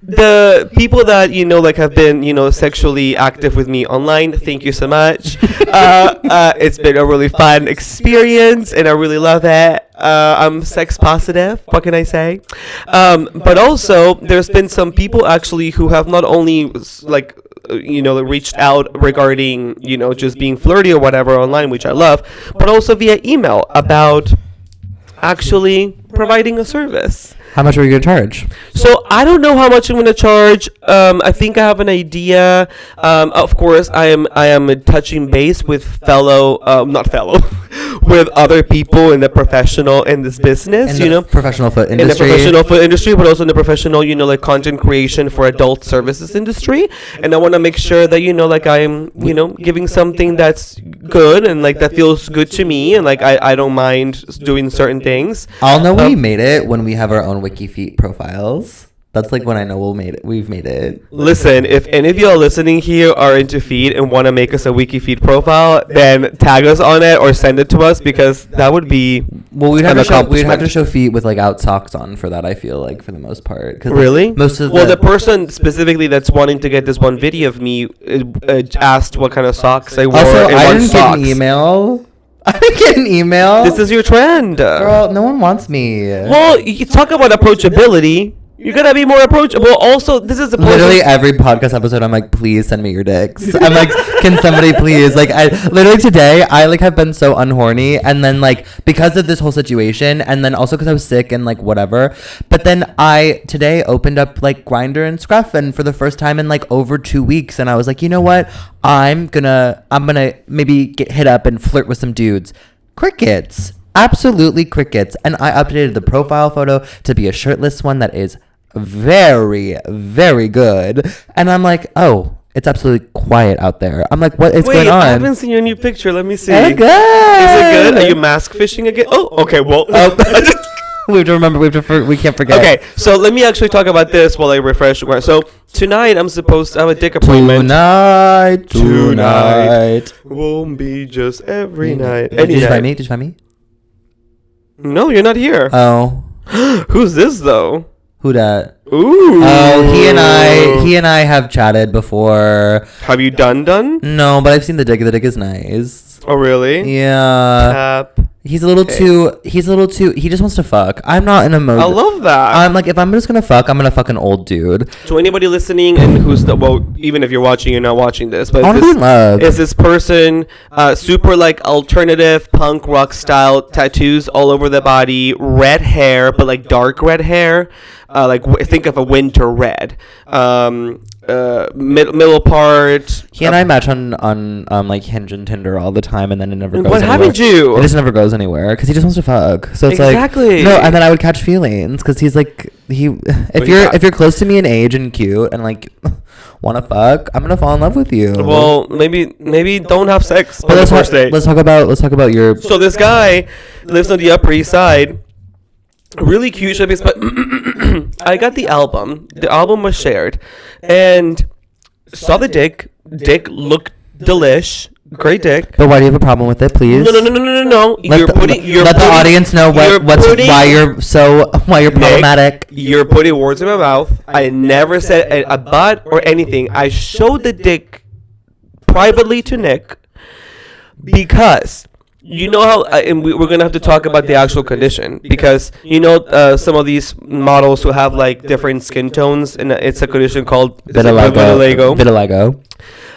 The people that like have been sexually active with me online, thank you so much. It's been a really fun experience and I really love it. I'm sex positive, what can I say? But also there's been some people actually who have not only like reached out regarding just being flirty or whatever online, which I love, but also via email about actually providing a service. How much are you gonna charge? So I don't know how much I'm gonna charge. I think I have an idea. Of course, I am touching base with with other people in this business. In the professional foot industry. In the professional foot industry, but also in the professional, like content creation for adult services industry. And I want to make sure that like I'm giving something that's good and like that feels good to me, and like I don't mind doing certain things. I'll know we made it when we have our own WikiFeet profiles. That's like when I know we've made it. Listen, if any of y'all listening here are into feed and want to make us a WikiFeed profile, then tag us on it or send it to us, because that would be we'd have to show feet with like out socks on for that, I feel like, for the most part. Really? Like, most of the person specifically that's wanting to get this one video of me asked what kind of socks I wore. Also, I didn't get an email. I didn't get an email. This is your trend. Girl, no one wants me. Well, you talk about approachability. You gotta be more approachable. Also, this is literally every podcast episode. I'm like, please send me your dicks. I'm like, can somebody please? Like, I literally today, I like have been so unhorny, and then like because of this whole situation, and then also because I was sick and like whatever. But then I today opened up like Grindr and Scruff, and for the first time in like over 2 weeks, and I was like, you know what? I'm gonna maybe get hit up and flirt with some dudes. Crickets. Absolutely crickets. And I updated the profile photo to be a shirtless one that is very, very good. And I'm like, oh, it's absolutely quiet out there. I'm like, what is going on? I haven't seen your new picture. Let me see. It's good. Is it good? Are you mask fishing again? Oh, okay. Well, we have to remember. We can't forget. Okay, so let me actually talk about this while I refresh. So tonight I'm supposed to have a dick appointment. Tonight won't be just every night. Did you find me? No, you're not here. Oh. Who's this though? Who dat? Ooh. Oh, he and I have chatted before. Have you done? No, but I've seen the dick. The dick is nice. Oh, really? Yeah. Tap. He's a little too, he just wants to fuck. I'm not in a mode. I love that. I'm like, if I'm just gonna fuck, I'm gonna fuck an old dude. To anybody listening and even if you're watching, you're not watching this, but is this person super like alternative punk rock style tattoos all over the body, red hair, but like dark red hair, think of a winter red. Middle part. He and I match on like Hinge and Tinder all the time, and then it never goes what anywhere. Haven't you? It just never goes anywhere because he just wants to fuck. So it's exactly. like no, and then I would catch feelings because he's like if you're close to me in age and cute and like want to fuck, I'm gonna fall in love with you. Well, maybe don't have sex on the first date. Let's talk about your. So this guy lives on the Upper East Side. Really cute showbiz, but I got the album. The album was shared, and saw the dick. Dick looked delish. Great dick. But why do you have a problem with it, please? No. Let the audience know why you're problematic. You're putting words in my mouth. I never said a butt or anything. I showed the dick privately to Nick because. You know how, and we're going to have to talk about the actual condition because, some of these models who have like different skin tones, and it's a condition called vitiligo. Vitiligo.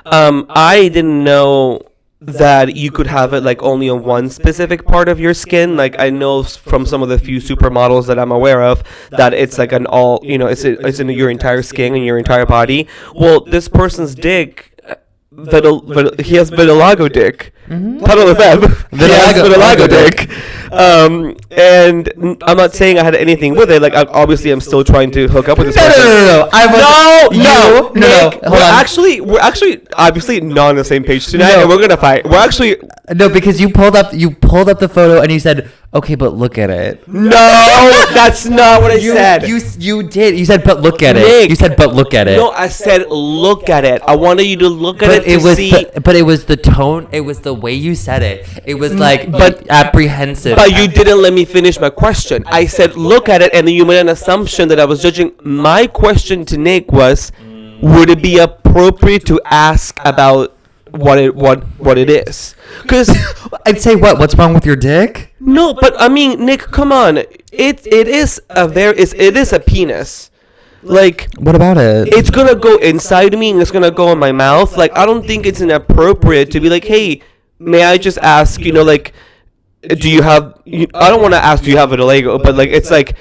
I didn't know that you could have it like only on one specific part of your skin. Like I know from some of the few supermodels that I'm aware of that it's like an all, it's in your entire skin and your entire body. Well, this person's dick, he has vitiligo dick. Title of them. Vitiligo dick. And I'm not saying I had anything with it. Like, obviously, I'm still trying to hook up with this person. No. We're actually obviously not on the same page tonight, and we're gonna fight. We're actually because you pulled up the photo and you said, "Okay, but look at it." No, that's not what I said. You did. You said, "But look at it." You said, "But look at it." No, I said, "Look at it." I wanted you to look at it to see. But it was the tone. It was the way you said it. It was like, but apprehensive. But you didn't let me finish my question. I said, "Look at it," and then you made an assumption that I was judging. My question to Nick was, would it be appropriate to ask about what it is? Because I'd say, what's wrong with your dick? No, but I mean, Nick, come on. It is a penis. Like, what about it? It's gonna go inside me and it's gonna go in my mouth. Like, I don't think it's inappropriate to be like, hey, may I just ask, like, do you have? I don't want to ask, do you have vitiligo? But like, it's like,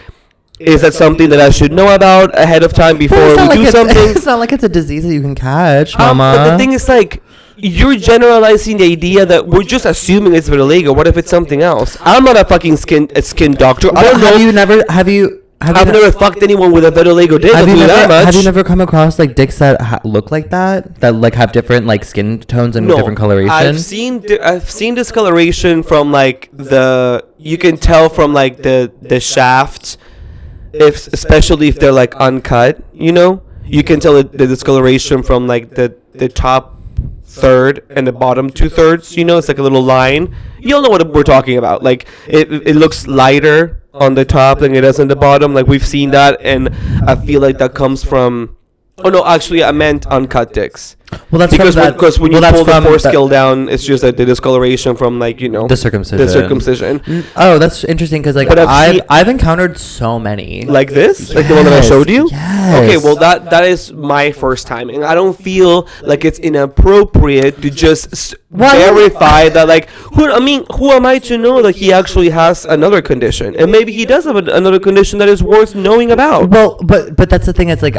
is that something that I should know about ahead of time before we do something? It's not like it's a disease that you can catch, mama. But the thing is, like, you're generalizing the idea that we're just assuming it's vitiligo. What if it's something else? I'm not a fucking skin doctor. I don't know. I've never fucked anyone with a vitiligo dick. Have you never come across like dicks that look like that like have different like skin tones and different coloration? I've seen discoloration from like you can tell from like the shaft, especially if they're like uncut. You can tell the discoloration from like the top third and the bottom 2/3. It's like a little line. You'll know what we're talking about. Like it looks lighter on the top than it does on the bottom. Like we've seen that, and I feel like that comes from. Oh no, actually, I meant uncut dicks. Well, that's because when you pull the foreskin down, it's just like the discoloration from like the circumcision. Oh, that's interesting because like I've encountered so many like this, like the one that I showed you. Yes. Okay, well that is my first time, and I don't feel like it's inappropriate to just verify that. Like, who am I to know that he actually has another condition, and maybe he does have another condition that is worth knowing about. Well, but that's the thing. It's like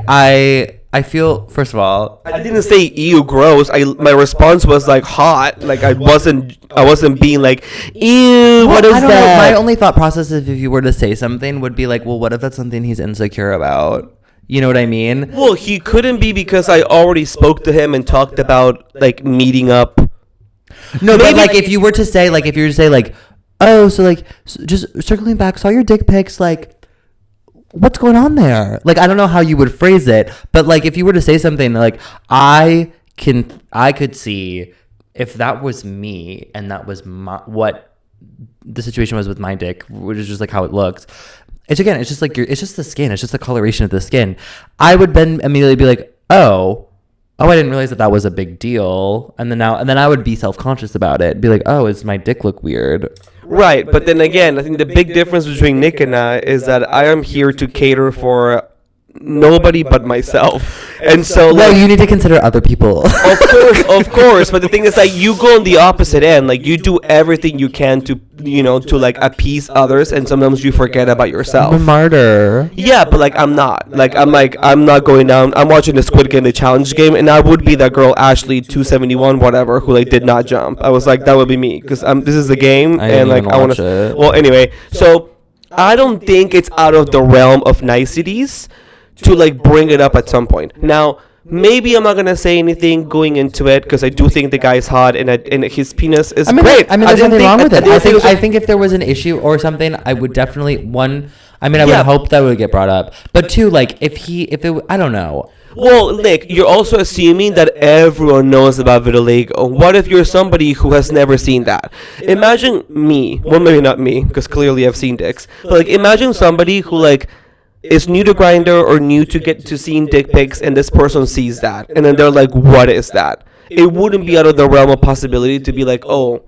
I feel, first of all, I didn't say ew gross. My response was like hot. Like I wasn't being like ew. What is that? My only thought process if you were to say something would be like, well, what if that's something he's insecure about? You know what I mean? Well, he couldn't be because I already spoke to him and talked about like meeting up. No, maybe, but like if you were to say like, oh, so like just circling back, saw your dick pics, like. What's going on there? Like, I don't know how you would phrase it, but like, if you were to say something like, I could see if that was me and that was what the situation was with my dick, which is just like how it looked. It's just like it's just the skin. It's just the coloration of the skin. I would then immediately be like, oh, I didn't realize that was a big deal. And then I would be self-conscious about it. Be like, oh, does my dick look weird? Right, but then again, I think the big difference between Nick and I is that I am here to cater for nobody but myself. And so you need to consider other people. Of course, but the thing is like you go on the opposite end. Like you do everything you can to like appease others, and sometimes you forget about yourself. I'm a martyr. Yeah, but like I'm not. I'm not going down. I'm watching the Squid Game, the challenge game, and I would be that girl Ashley 271 whatever who like did not jump. I was like that would be me because this is the game and like I want to. Well, anyway, so I don't think it's out of the realm of niceties to like bring it up at some point. Now, maybe I'm not gonna say anything going into it because I do think the guy's hot and his penis is great. There's nothing wrong with it. I think if there was an issue or something, I would definitely would hope that would get brought up. But two, like I don't know. Well, Nick, you're also assuming that everyone knows about vitiligo. What if you're somebody who has never seen that? Imagine me. Well, maybe not me because clearly I've seen dicks. But like, imagine somebody who like is new to Grindr or new to get to seeing dick pics, and this person sees that, and then they're like, "What is that?" It wouldn't be out of the realm of possibility to be like, "Oh,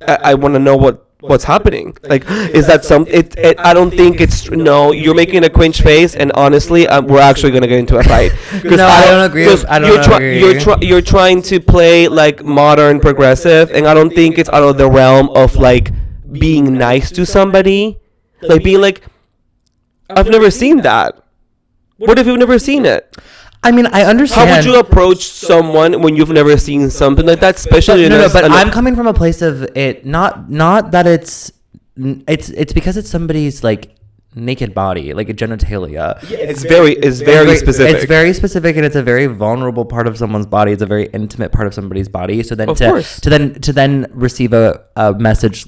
I want to know what what's happening. Like, is that I don't think it's, no, you're making a cringe face, and honestly, we're actually gonna get into a fight. No, I don't agree. You're trying to play like modern progressive, and I don't think it's out of the realm of like being nice to somebody, like being like, I've never seen that. What if you've never seen it? I mean, I understand. How would you approach someone when you've never seen something like that, especially? But I'm coming from a place of it, not that it's because it's somebody's like naked body, like a genitalia. Yeah, it's very specific. It's very specific, and it's a very vulnerable part of someone's body. It's a very intimate part of somebody's body. So then to then receive a message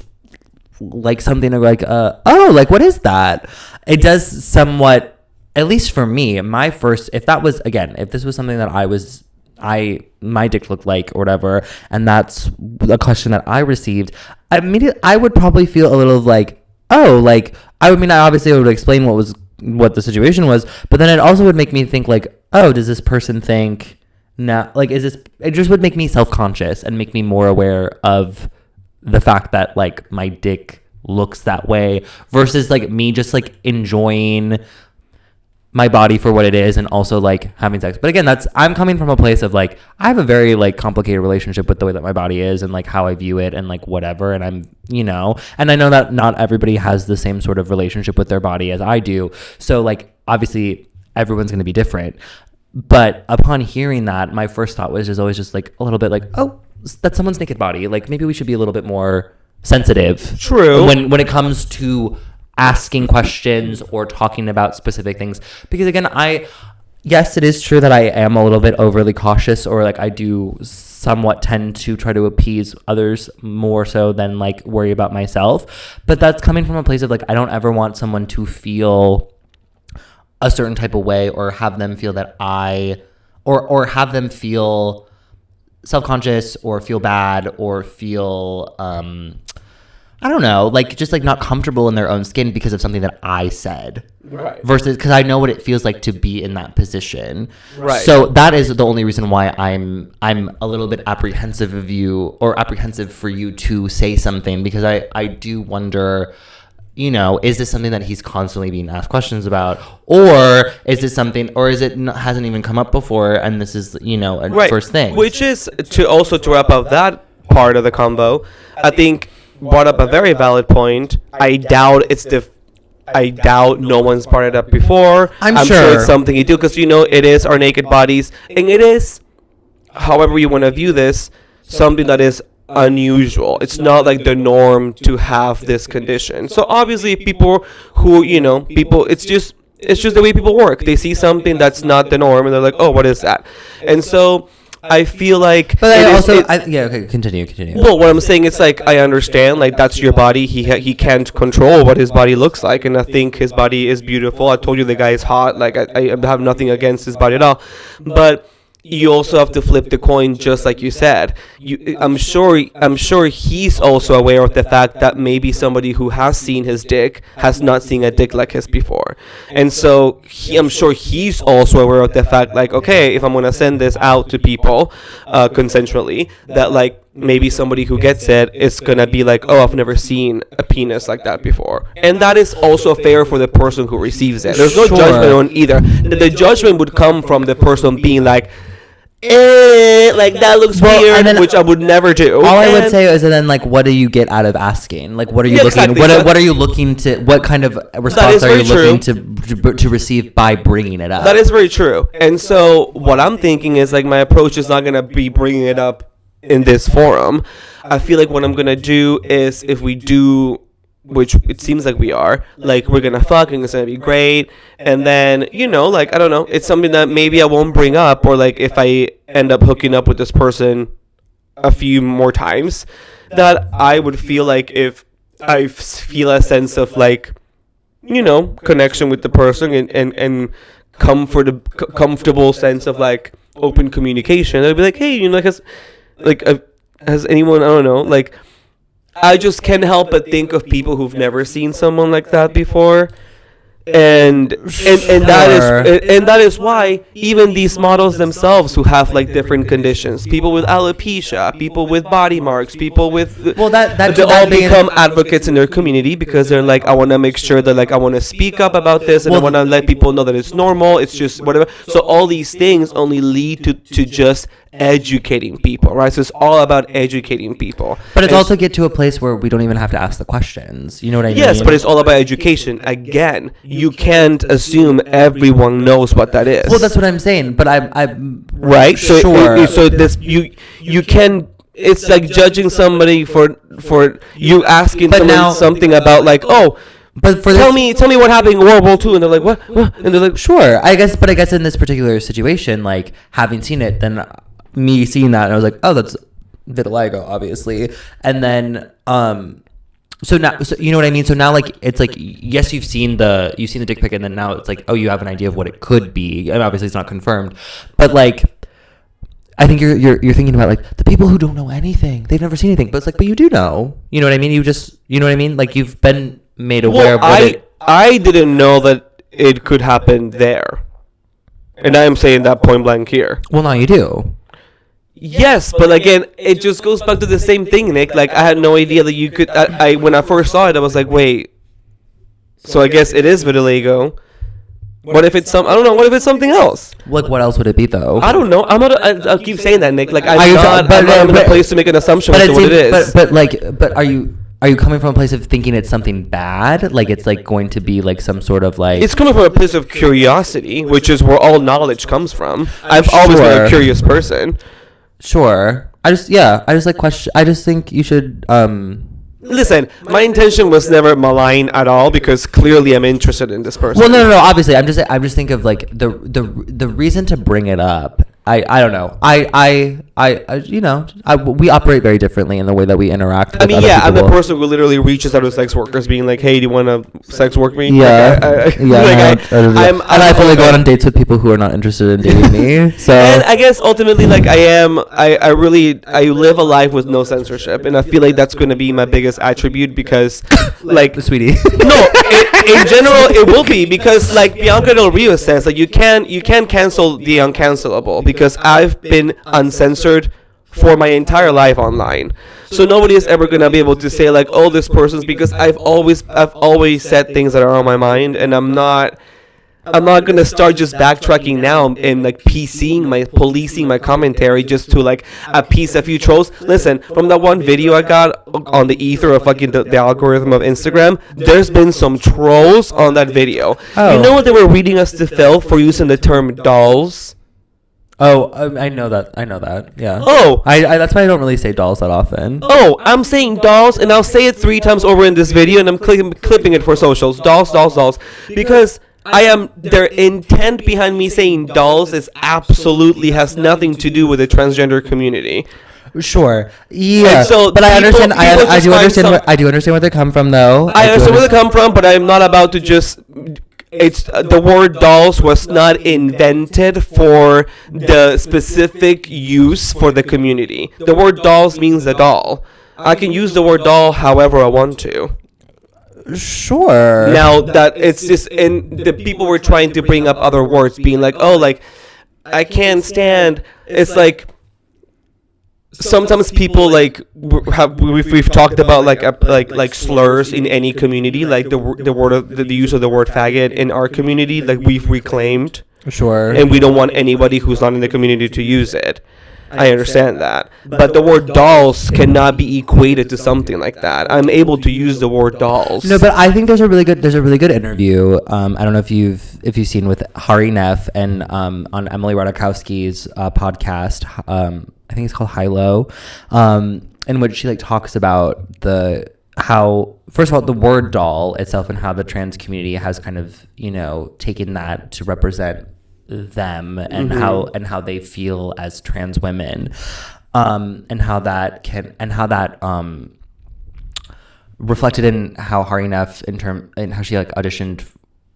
like something like like, what is that? It does somewhat. At least for me, if this was something that my dick looked like or whatever, and that's a question that I received, I would probably feel a little like, I obviously would explain what the situation was, but then it also would make me think like, does this person think now, like, it just would make me self-conscious and make me more aware of the fact that like my dick looks that way versus like me just like enjoying my body for what it is and also like having sex. But again, I'm coming from a place of like, I have a very like complicated relationship with the way that my body is and like how I view it and like whatever. And I'm, and I know that not everybody has the same sort of relationship with their body as I do. So like, obviously everyone's going to be different. But upon hearing that, my first thought was just always just like a little bit like, that's someone's naked body. Like maybe we should be a little bit more sensitive. True. When it comes to asking questions or talking about specific things, because again, yes, it is true that I am a little bit overly cautious, or like I do somewhat tend to try to appease others more so than like worry about myself. But that's coming from a place of like, I don't ever want someone to feel a certain type of way or have them feel that or have them feel self-conscious or feel bad or feel I don't know, like just like not comfortable in their own skin because of something that I said. Right. Versus, because I know what it feels like to be in that position. Right. So that is the only reason why I'm a little bit apprehensive of you, or apprehensive for you to say something, because I do wonder, is this something that he's constantly being asked questions about, or is this something, or is it hasn't even come up before and this is a first thing? Which is to wrap up that part of the combo, I think brought up a very valid point. I doubt no one's brought it up before. I'm sure it's something you do, because it is our naked bodies, and it is, however you want to view this, something that is unusual. It's not like the norm to have this condition. So obviously people who it's just the way people work. They see something that's not the norm and they're like, what is that? And so I feel like, but okay, continue. Well, what I'm saying is like, I understand, like that's your body. He can't control what his body looks like, and I think his body is beautiful. I told you the guy is hot. Like I have nothing against his body at all, but you also have to flip the coin, just like you said. I'm sure he's also aware of the fact that maybe somebody who has seen his dick has not seen a dick like his before, and so I'm sure he's also aware of the fact, like, okay, if I'm gonna send this out to people consensually, that like maybe somebody who gets it is gonna be like, I've never seen a penis like that before, and that is also fair for the person who receives it. There's no judgment on either. The judgment would come from the person being like, like that looks weird, which I would never do. All I would say is, then like, what do you get out of asking? Like, what are you looking? Exactly. What are you looking to? What kind of response are you looking to receive by bringing it up? That is very true. And so what I'm thinking is like, my approach is not gonna be bringing it up in this forum. I feel like what I'm gonna do is, if we do, which it seems like we are, like, we're gonna fuck and it's gonna be great, and then like, I don't know, it's something that maybe I won't bring up, or like if I end up hooking up with this person a few more times, that I would feel like, if I feel a sense of like, connection with the person and comfortable sense of like open communication, I'd be like, hey, has anyone, I don't know, like, I just can't help but think of people who've never seen someone like that before. and that is why even these models themselves who have like different conditions, people with alopecia, people with body marks, people with they all become advocates in their community because they're like, I want to make sure that like I want to speak up about this, and I want to let people know that it's normal, it's just whatever. So all these things only lead to just educating people, right? So it's all about educating people, but it's also get to a place where we don't even have to ask the questions, you know what I mean? Yes, but it's all about education. Again, you can't assume everyone knows what that is. Well, that's what I'm saying, but I'm right. So sure. So this you can. It's like judging somebody for you asking someone something about like, oh, but tell me what happened in World War II, and they're like, what? And they're like, sure, I guess in this particular situation, like having seen it, then me seeing that, and I was like, oh, that's vitiligo, obviously, and then so now, so you know what I mean? So now, like, it's like, yes, you've seen the dick pic, and then now it's like, oh, you have an idea of what it could be. And obviously, it's not confirmed, but like, I think you're thinking about like the people who don't know anything. They've never seen anything, but it's like, but you do know. You know what I mean? You know what I mean? Like, you've been made aware of what I didn't know that it could happen there, and I am saying that point blank here. Well, now you do. Yes, but again, it just goes back to the same thing, Nick. Like, I had no idea that you could. I when I first saw it, I was like, wait. So I guess it is vitiligo. What if it's I don't know. What if it's something else? Like, what else would it be though? I don't know. I'm not. I'll keep saying that, Nick. Like, I'm not in a place to make an assumption as to what it is. But are you coming from a place of thinking it's something bad? Like, it's like going to be like some sort of like. It's coming from a place of curiosity, which is where all knowledge comes from. I've always been a curious person. Sure. I just think you should listen, my intention was never malign at all because clearly I'm interested in this person. Well, no. Obviously, I'm just thinking of like the reason to bring it up. I don't know. We operate very differently in the way that we interact with other people. I'm the person who literally reaches out to sex workers being like, hey, do you want to sex work me? Yeah. I fully go on dates with people who are not interested in dating me. So. And I guess ultimately, like, I live a life with no censorship, and I feel like that's going to be my biggest attribute because, like, sweetie. No, in general, it will be because, like, Bianca Del Rio says, like, you can't cancel the uncancelable because I've been uncensored for my entire life online. So nobody is ever gonna be able to say like, oh, this person's, because I've always said things that are on my mind, and I'm not gonna start just backtracking now and like policing my commentary just to like appease a few trolls. Listen, from that one video I got on the ether of fucking the algorithm of Instagram, there's been some trolls on that video. Oh. You know what they were reading us to fail for using the term dolls? Oh, I know that. Yeah. Oh, I that's why I don't really say dolls that often. Oh, I'm saying dolls, and I'll say it 3 times over in this video, and I'm clipping it for socials. Dolls, because their intent behind me saying dolls is absolutely has nothing to do with the transgender community. Sure. Yeah. So but I understand. I do understand. I do understand where they come from, though. I understand where they come from, but I'm not about to just. It's the word dolls was not invented for the specific use for the community. The word dolls means a doll. I can use the word doll however I want to. Sure. Now that it's just, and the people were trying to bring up other words, being like, oh, like, I can't stand. It's like, sometimes people like we've talked about like slurs in any community, like the use of the word faggot in our community, like we've reclaimed. Sure. And we don't want anybody who's not in the community to use it. I understand that, but the word dolls cannot be equated to something like that. I'm able to use the word dolls. No, but I think there's a really good interview. I don't know if you've seen with Hari Neff and on Emily Ratajkowski's podcast. I think it's called High Low, in which she like talks about how first of all the word doll itself and how the trans community has kind of taken that to represent them and how they feel as trans women, and how that reflected in how Hari Neff in how she like auditioned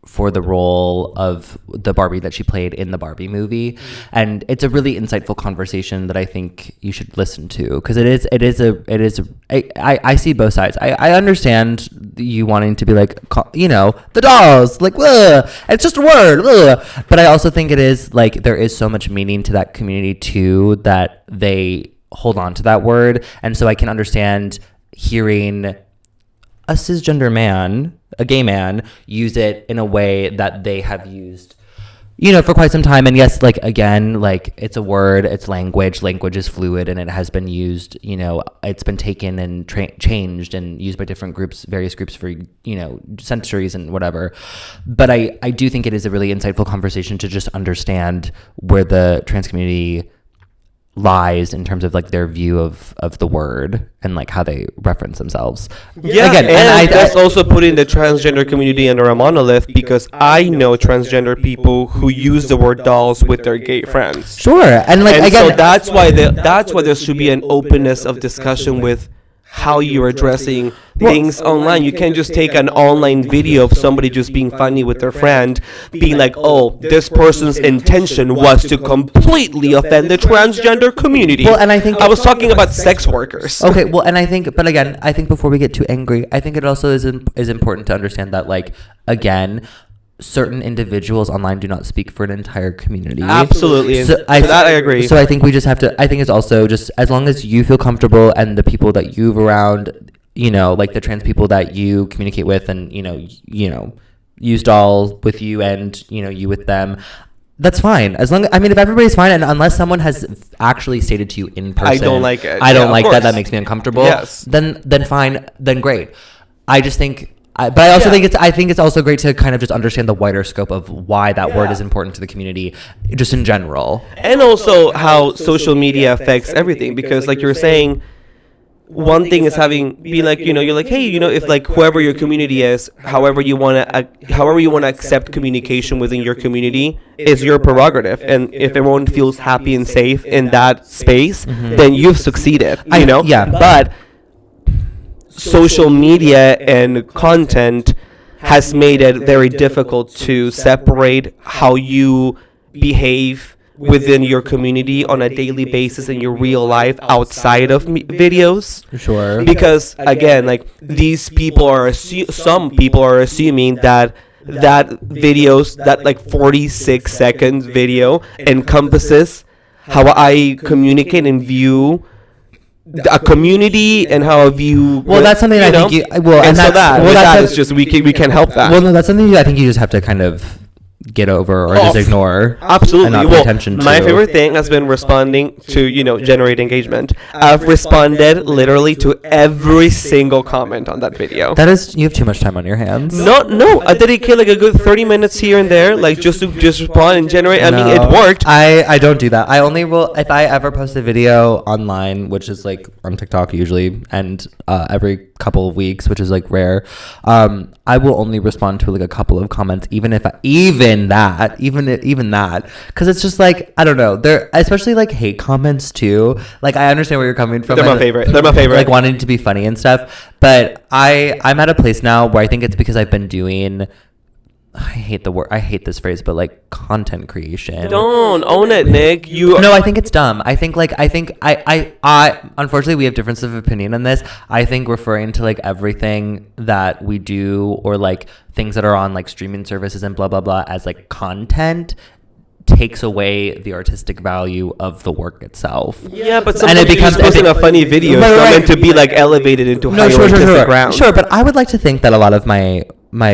for the role of the Barbie that she played in the Barbie movie. And it's a really insightful conversation that I think you should listen to, because I see both sides. I understand you wanting to be like, you know, the dolls, like, ugh, it's just a word, ugh. But I also think it is like, there is so much meaning to that community too, that they hold on to that word. And so I can understand hearing a cisgender man, a gay man, use it in a way that they have used, you know, for quite some time. And yes, like, again, like, it's a word, it's language is fluid, and it has been used, you know, it's been taken and changed and used by different groups, various groups, for, you know, centuries and whatever. But I do think it is a really insightful conversation to just understand where the trans community lies in terms of like their view of the word and like how they reference themselves. Yeah, again, and that's also putting the transgender community under a monolith, because I know transgender people who use the word dolls with their gay friends. Sure, and like, and again, so that's why there should be an openness of discussion with how you're addressing things online. You can't just take an online video of somebody just being funny with their friend, being like, oh, this person's intention was to completely offend the transgender community. Well, and I think I was talking about sex workers. Okay, well, and I think, but again, I think before we get too angry, I think it also is important to understand that, like, again, certain individuals online do not speak for an entire community. Absolutely. So I agree. So I think we just have to, I think it's also just, as long as you feel comfortable and the people that you've around, you know, like the trans people that you communicate with, and, you know, use dolls with you and, you know, you with them, that's fine. As long, I mean, if everybody's fine, and unless someone has actually stated to you in person, I don't like it. I don't like that. That makes me uncomfortable. Yes. Then fine. Then great. I just think, but I also think it's also great to kind of just understand the wider scope of why that word is important to the community, just in general. And also how social media affects everything, because like you're saying, one thing is be like, you know, you're like, hey, you know, if like whoever your community is, however you want to accept communication within your community is your prerogative. And if everyone feels happy and safe in that space, then you've succeeded, you know? Yeah. But social media and content has made it very difficult to separate how you behave within your community on a daily basis in your real life outside of videos. Sure. Because again, like, these people are some people are assuming that videos, that like 46 seconds video encompasses how I communicate and view a community and how I view. Well, that's something I think you. Well, and so that is just we can help that. Well, no, that's something I think you just have to kind of get over or just ignore. Absolutely. And not pay attention to. My favorite thing has been responding to, you know, generate engagement. I've responded literally to every single comment on that video. That is, you have too much time on your hands. No, I dedicate like a good 30 minutes here and there, like just to respond and generate. I mean, it worked. I don't do that. I only will if I ever post a video online, which is like on TikTok usually, and every couple of weeks, which is like rare. I will only respond to like a couple of comments, even that, because it's just like, I don't know. They're especially like hate comments too. Like, I understand where you're coming from. They're my favorite. Like wanting to be funny and stuff. But I'm at a place now where I think it's because I've been doing, I hate this phrase, but like content creation. Don't own it, Nick. No, I think it's dumb. I unfortunately we have differences of opinion on this. I think referring to like everything that we do, or like things that are on like streaming services and blah blah blah, as like content, takes away the artistic value of the work itself. Yeah, but sometimes it becomes posting a funny video. It's not meant to be like elevated into higher artistic ground. Sure, but I would like to think that a lot of my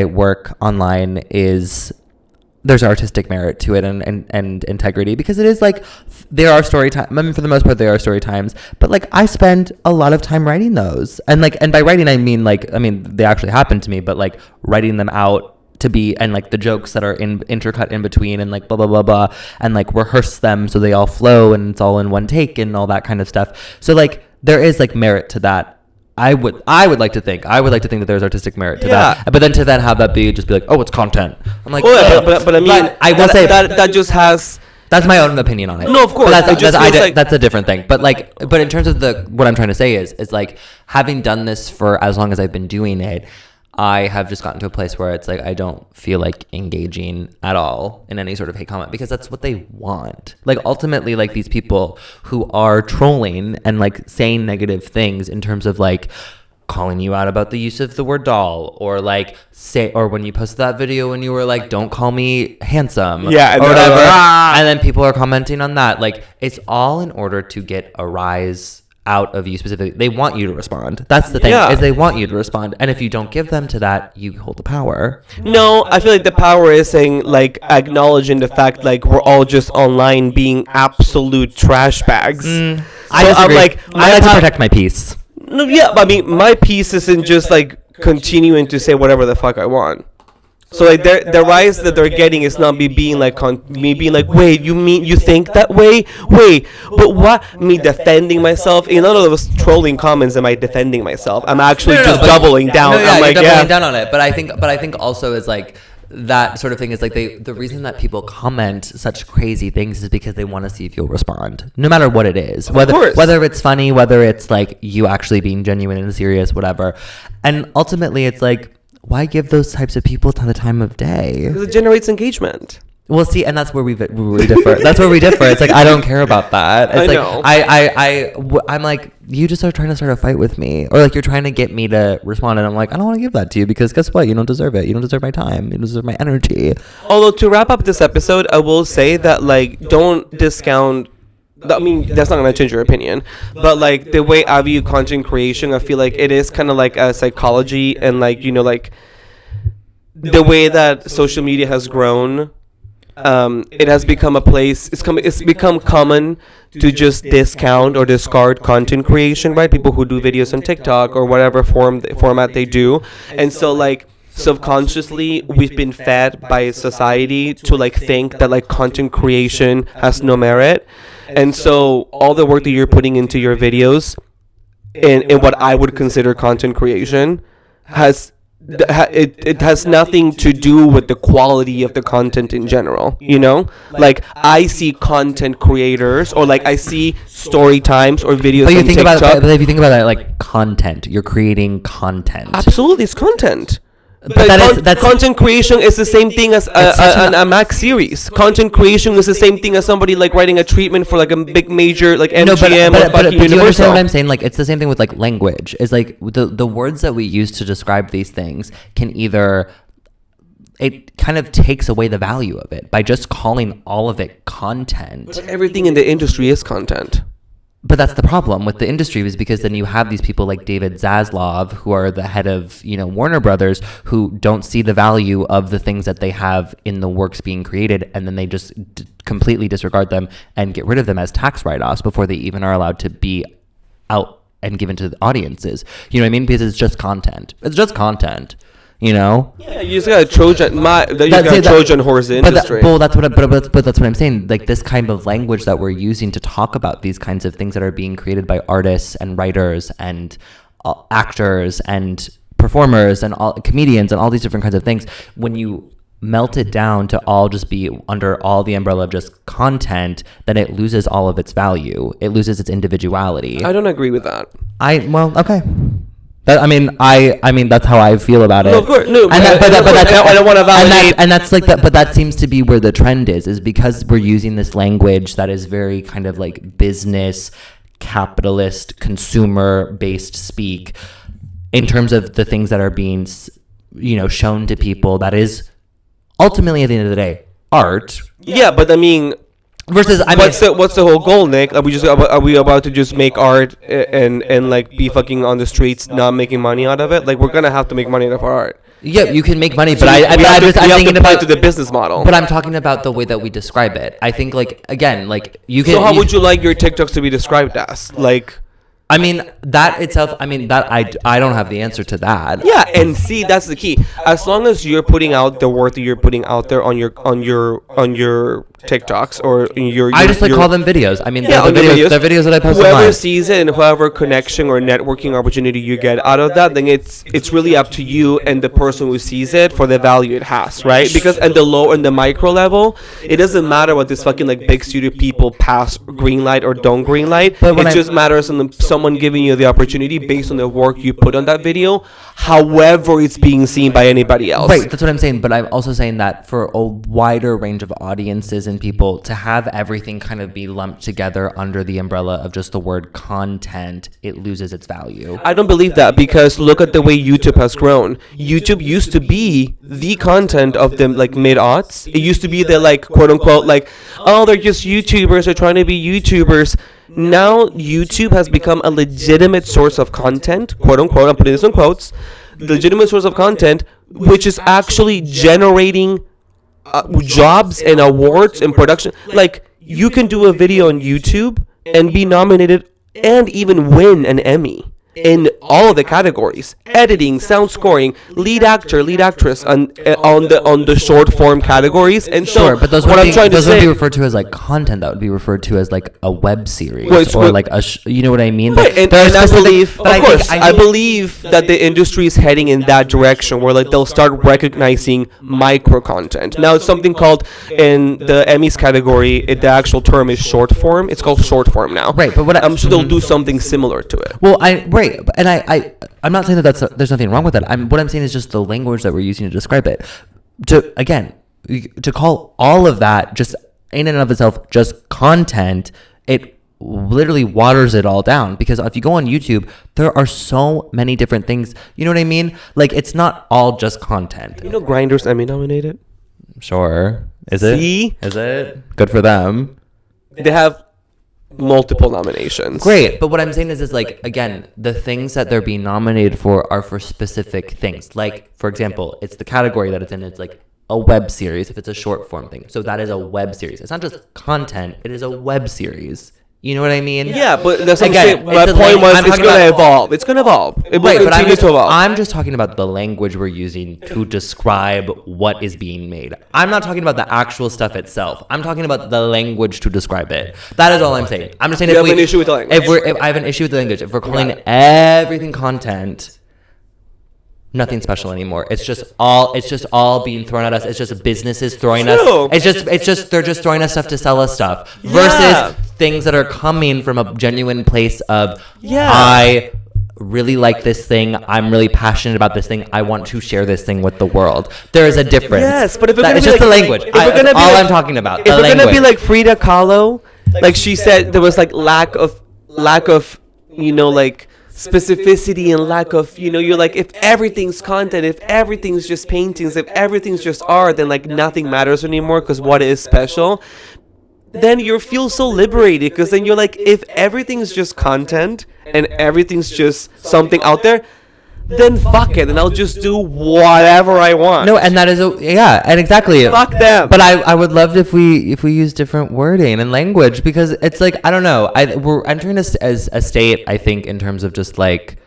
work online is, there's artistic merit to it and integrity, because it is like, there are story time. I mean, for the most part, there are story times, but like I spend a lot of time writing those, and by writing I mean they actually happen to me, but like writing them out to be, and like the jokes that are intercut in between, and like blah blah blah blah, and like rehearse them so they all flow and it's all in one take and all that kind of stuff. So like there is like merit to that. I would like to think that there's artistic merit to that, but then to then have that be like, oh, it's content. I'm like, but I mean, I will say that just has. That's my own opinion on it. No, of course. That's a different thing. But in terms of what I'm trying to say is like, having done this for as long as I've been doing it, I have just gotten to a place where it's like I don't feel like engaging at all in any sort of hate comment because that's what they want. Like ultimately, like these people who are trolling and like saying negative things in terms of like calling you out about the use of the word doll, or like say, or when you posted that video and you were like, don't call me handsome, or whatever, and then people are commenting on that. Like it's all in order to get a rise out of you specifically. They want you to respond. That's the thing, is they want you to respond, and if you don't give them to that, you hold the power. No, I feel like the power is saying, like, acknowledging the fact like we're all just online being absolute trash bags. I disagree. I'm like, I like to protect my peace. No, yeah, but I mean, my piece isn't just like continuing to say whatever the fuck I want. So like, the rise that they're getting is not me being like me being like, wait, you mean you think that way? Wait, but what? Me defending myself? In none of those trolling comments am I defending myself. I'm actually just doubling down. I'm like, doubling down on it. But I think also is like, that sort of thing is like the reason that people comment such crazy things is because they want to see if you'll respond, no matter what it is, whether it's funny, whether it's like you actually being genuine and serious, whatever. And ultimately it's like, why give those types of people the time of day? Because it generates engagement. Well, see, and that's where we differ. That's where we differ. It's like, I don't care about that. It's I'm like, you just are trying to start a fight with me, or like you're trying to get me to respond, and I'm like, I don't want to give that to you because guess what? You don't deserve it. You don't deserve my time. You don't deserve my energy. Although to wrap up this episode, I will say that like, don't discount. I mean, that's not going to change your opinion, but like the way I view content creation, I feel like it is kind of like a psychology, and like, you know, like the way that social media has grown. It has become a place. It's become common to just discount or discard content creation, right? People who do videos on TikTok or whatever format they do, and so like subconsciously we've been fed by society to like think that like content creation has no merit, and so all the work that you're putting into your videos in what I would consider content creation it has nothing to do with the quality of the content in general, you know? Like, I see content creators, or like I see story times or videos on TikTok. But if you think about it, like content, you're creating content. Absolutely, it's content. But that's content creation is the same thing as a Mac series. Content creation is the same thing as somebody like writing a treatment for like a big major like MGM or fucking Universal. Do you understand what I'm saying? Like, it's the same thing with like language. Is like the words that we use to describe these things can either, it kind of takes away the value of it by just calling all of it content. But everything in the industry is content. But that's the problem with the industry, is because then you have these people like David Zaslav, who are the head of, you know, Warner Brothers, who don't see the value of the things that they have in the works being created, and then they just completely disregard them and get rid of them as tax write-offs before they even are allowed to be out and given to the audiences. You know what I mean? Because it's just content. It's just content. You know? Yeah, you just got a Trojan horse industry. But that's what I'm saying. Like, this kind of language that we're using to talk about these kinds of things that are being created by artists and writers and actors and performers and all comedians and all these different kinds of things, when you melt it down to all just be under all the umbrella of just content, then it loses all of its value. It loses its individuality. I don't agree with that. Okay. I mean, that's how I feel about it. No, of course, no. I don't want to validate. And that's like that. But that seems to be where the trend is because we're using this language that is very kind of like business, capitalist, consumer-based speak in terms of the things that are being, you know, shown to people. That is ultimately, at the end of the day, art. Yeah, but I mean. Versus, what's the whole goal, Nick? Are we about to just make art and like be fucking on the streets, not making money out of it? Like, we're gonna have to make money out of our art. Yeah, you can make money, but I'm thinking about the business model. But I'm talking about the way that we describe it. I think, like, again, like you can. So how would you like your TikToks to be described as? Like. I mean, that itself, I don't have the answer to that. Yeah, and see, that's the key. As long as you're putting out the work that you're putting out there on your TikToks or your I just call them videos. I mean, Yeah, they're the videos that I post whoever online. sees it and whoever connection or networking opportunity you get out of that, then it's really up to you and the person who sees it for the value it has, right? Because at the low and the micro level, it doesn't matter what this fucking like big studio people pass green light or don't green light. But when It just matters on someone giving you the opportunity based on the work you put on that video, however it's being seen by anybody else. Right, that's what I'm saying. But I'm also saying that for a wider range of audiences and people, to have everything kind of be lumped together under the umbrella of just the word content, it loses its value. I don't believe that, because look at the way YouTube has grown. YouTube used to be the content of the like mid-aughts. It used to be the like quote unquote like, oh, they're just YouTubers, they're trying to be YouTubers. Now YouTube has become a legitimate source of content, quote unquote, I'm putting this in quotes, legitimate source of content, which is actually generating jobs and awards and production. Like, you can do a video on YouTube and be nominated and even win an Emmy in all of the categories: editing, sound scoring, lead actor, lead actress, on the short form categories. And so Sure, but those what wouldn't I'm trying to be say, referred to as like content. That would be referred to as like a web series Which or would- like you know what I mean? Right, and there are I specific- believe, but of I think- course, I I think- believe that the industry is heading in that direction, where like they'll start recognizing micro content. Now it's something called, in the Emmys category, the actual term is short form. It's called short form now. Right, but I'm sure they'll do something similar to it. Well, I'm not saying that there's nothing wrong with it. What I'm saying is just the language that we're using to describe it. To call all of that just in and of itself just content, it literally waters it all down, because if you go on YouTube, there are so many different things. You know what I mean? Like, it's not all just content. You know, Grindr's Emmy nominated. Sure. Is See? it? Is it? Good for them. They have multiple nominations. Great, but what I'm saying is like, again, the things that they're being nominated for are for specific things. Like, for example, it's the category that it's in. It's like a web series if it's a short form thing. So that is a web series. It's not just content. It is a web series. You know what I mean? Yeah, but that's what I'm Again, saying. My it's a point was, I'm it's talking going to about- evolve. It's going to evolve. It will Right, but continue to evolve. I'm just talking about the language we're using to describe what is being made. I'm not talking about the actual stuff itself. I'm talking about the language to describe it. That is all I'm saying. I'm just saying You have an issue with the language. If I have an issue with the language. If we're calling everything content, nothing special anymore. It's just all being thrown at us. It's just businesses throwing us. True. They're just throwing us stuff to sell us stuff Yeah. versus things that are coming from a genuine place of, Yeah. I really like this thing. I'm really passionate about this thing. I want to share this thing with the world. There is a difference. Yes, but if we're gonna It's be just like- the language. if we're gonna That's be all like- I'm talking about. If The we're language. gonna be like Frida Kahlo, like she said, there was like lack of like specificity and lack of you're like, if everything's content, if everything's just paintings, if everything's just art, then like nothing matters anymore, because what is special? Then you feel so liberated, because then you're like, if everything's just content and everything's just something out there, then fuck it, and I'll just do whatever I want. No, and that is and exactly. Fuck them. But I would love if we use different wording and language, because it's like, I don't know. We're entering a state, I think, in terms of just like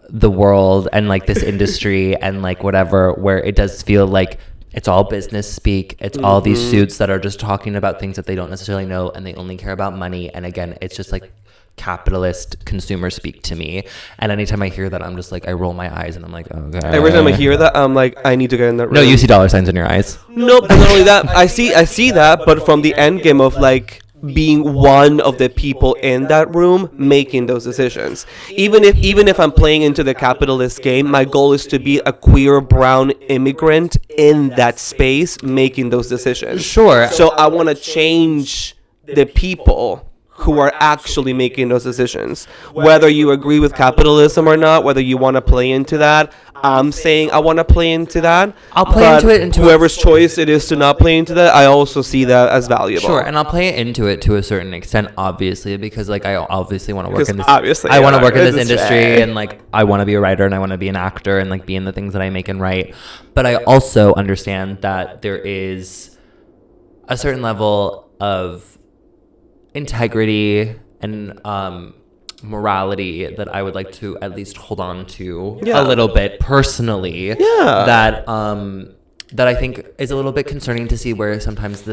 the world and like this industry and like whatever, where it does feel like it's all business speak. It's all these suits that are just talking about things that they don't necessarily know, and they only care about money. And again, it's just like capitalist consumer speak to me. And anytime I hear that, I'm just like, I roll my eyes and I'm like, okay. Every time I hear that, I'm like, I need to get in that room. No, you see dollar signs in your eyes. Nope, not only that, I see that, but from the end game of like being one of the people in that room making those decisions. Even if I'm playing into the capitalist game, my goal is to be a queer brown immigrant in that space making those decisions. Sure. So I want to change the people who are actually making those decisions. Whether you agree with capitalism or not, whether you want to play into that, I'm saying I want to play into that. I'll play into it into whoever's choice it is to not play into that, I also see that as valuable. Sure, and I'll play into it to a certain extent, obviously, because like I obviously want to work in this. Obviously, I want to yeah, work in this it's industry, right. and like I want to be a writer, and I want to be an actor, and like be in the things that I make and write. But I also understand that there is a certain level of integrity and morality that I would like to at least hold on to a little bit personally. Yeah. That that I think is a little bit concerning to see where sometimes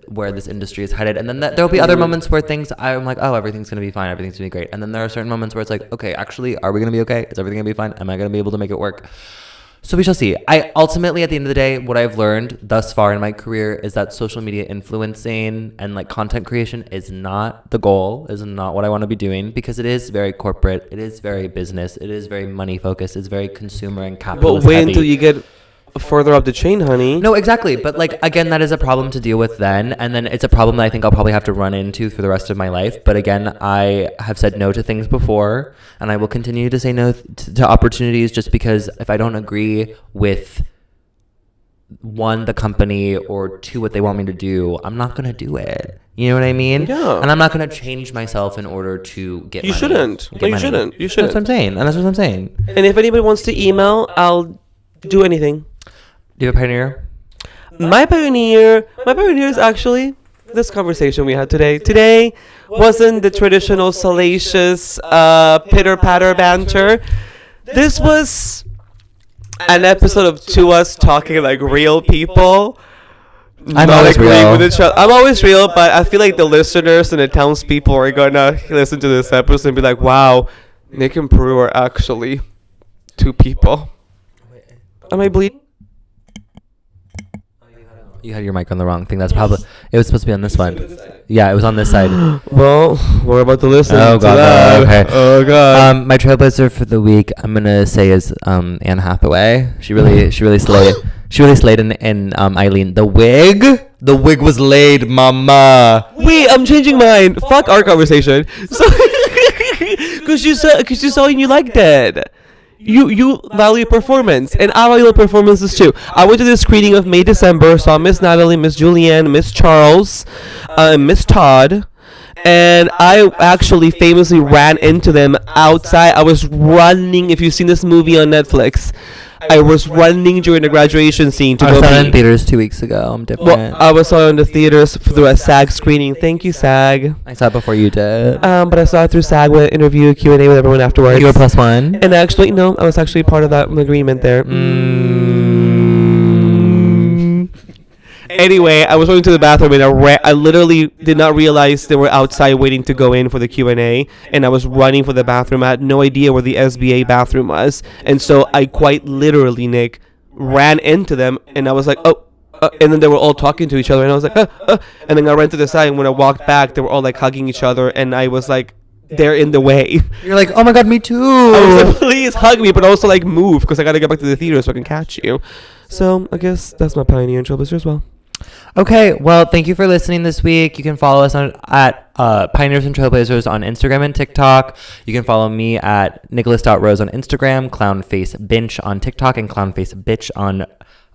where this industry is headed. And then there'll be other moments where I'm like, oh, everything's going to be fine. Everything's going to be great. And then there are certain moments where it's like, okay, actually, are we going to be okay? Is everything going to be fine? Am I going to be able to make it work? So we shall see. I ultimately, at the end of the day, what I've learned thus far in my career is that social media influencing and like content creation is not the goal, is not what I want to be doing, because it is very corporate. It is very business. It is very money focused. It's very consumer and capitalist But wait heavy. until you get further up the chain, honey. No, exactly. But like, again, that is a problem to deal with then. And then it's a problem that I think I'll probably have to run into for the rest of my life. But again, I have said no to things before, and I will continue to say no to opportunities, just because if I don't agree with one, the company, or two, what they want me to do, I'm not going to do it. You know what I mean? Yeah. And I'm not going to change myself in order to get You money. shouldn't. Get No, you money. shouldn't. You That's what I'm shouldn't. saying. And that's what I'm saying. And if anybody wants to email, I'll do anything. Do you have a pioneer? My pioneer is actually this conversation we had today. Today wasn't the traditional salacious pitter-patter banter. This was an episode of two us talking like real people. I'm not always agreeing real. with each other. I'm always real, but I feel like the listeners and the townspeople are gonna listen to this episode and be like, wow, Nick and Peru are actually two people. Am I bleeding? You had your mic on the wrong thing. That's probably... It was supposed to be on this one. Yeah, it was on this side. Well, we're about to listen Oh, to God, that. okay. Oh, God. My trailblazer for the week, I'm gonna say, is Anne Hathaway. She really slayed. She really slayed in Eileen. The wig was laid, mama. Wait, I'm changing mine. Fuck our conversation. So, because you saw and you liked it. You value performance, and I value performances too. I went to the screening of May December, saw Miss Natalie, Miss Julianne, Miss Charles, Miss Todd, and I actually famously ran into them outside. I was running. If you've seen this movie on Netflix, I was running during the graduation scene to I go saw it pee. in theaters 2 weeks ago. I'm different. Well, I was saw it in the theaters through a SAG screening. Thank you, SAG. I saw it before you did. But I saw it through SAG with an interview, Q&A with everyone afterwards. You were +1. And actually, no, I was actually part of that agreement there. Anyway, I was going to the bathroom and I literally did not realize they were outside waiting to go in for the Q&A, and I was running for the bathroom. I had no idea where the SBA bathroom was, and so I quite literally, Nick, ran into them, and I was like, oh. And then they were all talking to each other, and I was like, and then I ran to the side, and when I walked back, they were all like hugging each other, and I was like, they're in the way. You're like, oh my god, me too. I was like, please hug me, but also like move, because I gotta get back to the theater so I can catch you. So I guess that's my pioneer and trailblazer as well. Okay, well, thank you for listening this week. You can follow us at Pioneers and Trailblazers on Instagram and TikTok. You can follow me at Nicholas.Rose on Instagram, ClownFaceBinch on TikTok, and ClownFaceBitch on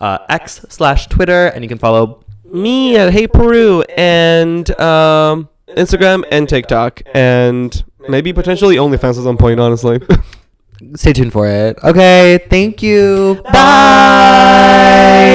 X/Twitter. And you can follow Me at Hey Peru and Instagram and TikTok, and maybe potentially OnlyFans at some point, honestly. Stay tuned for it. Okay, thank you. Bye.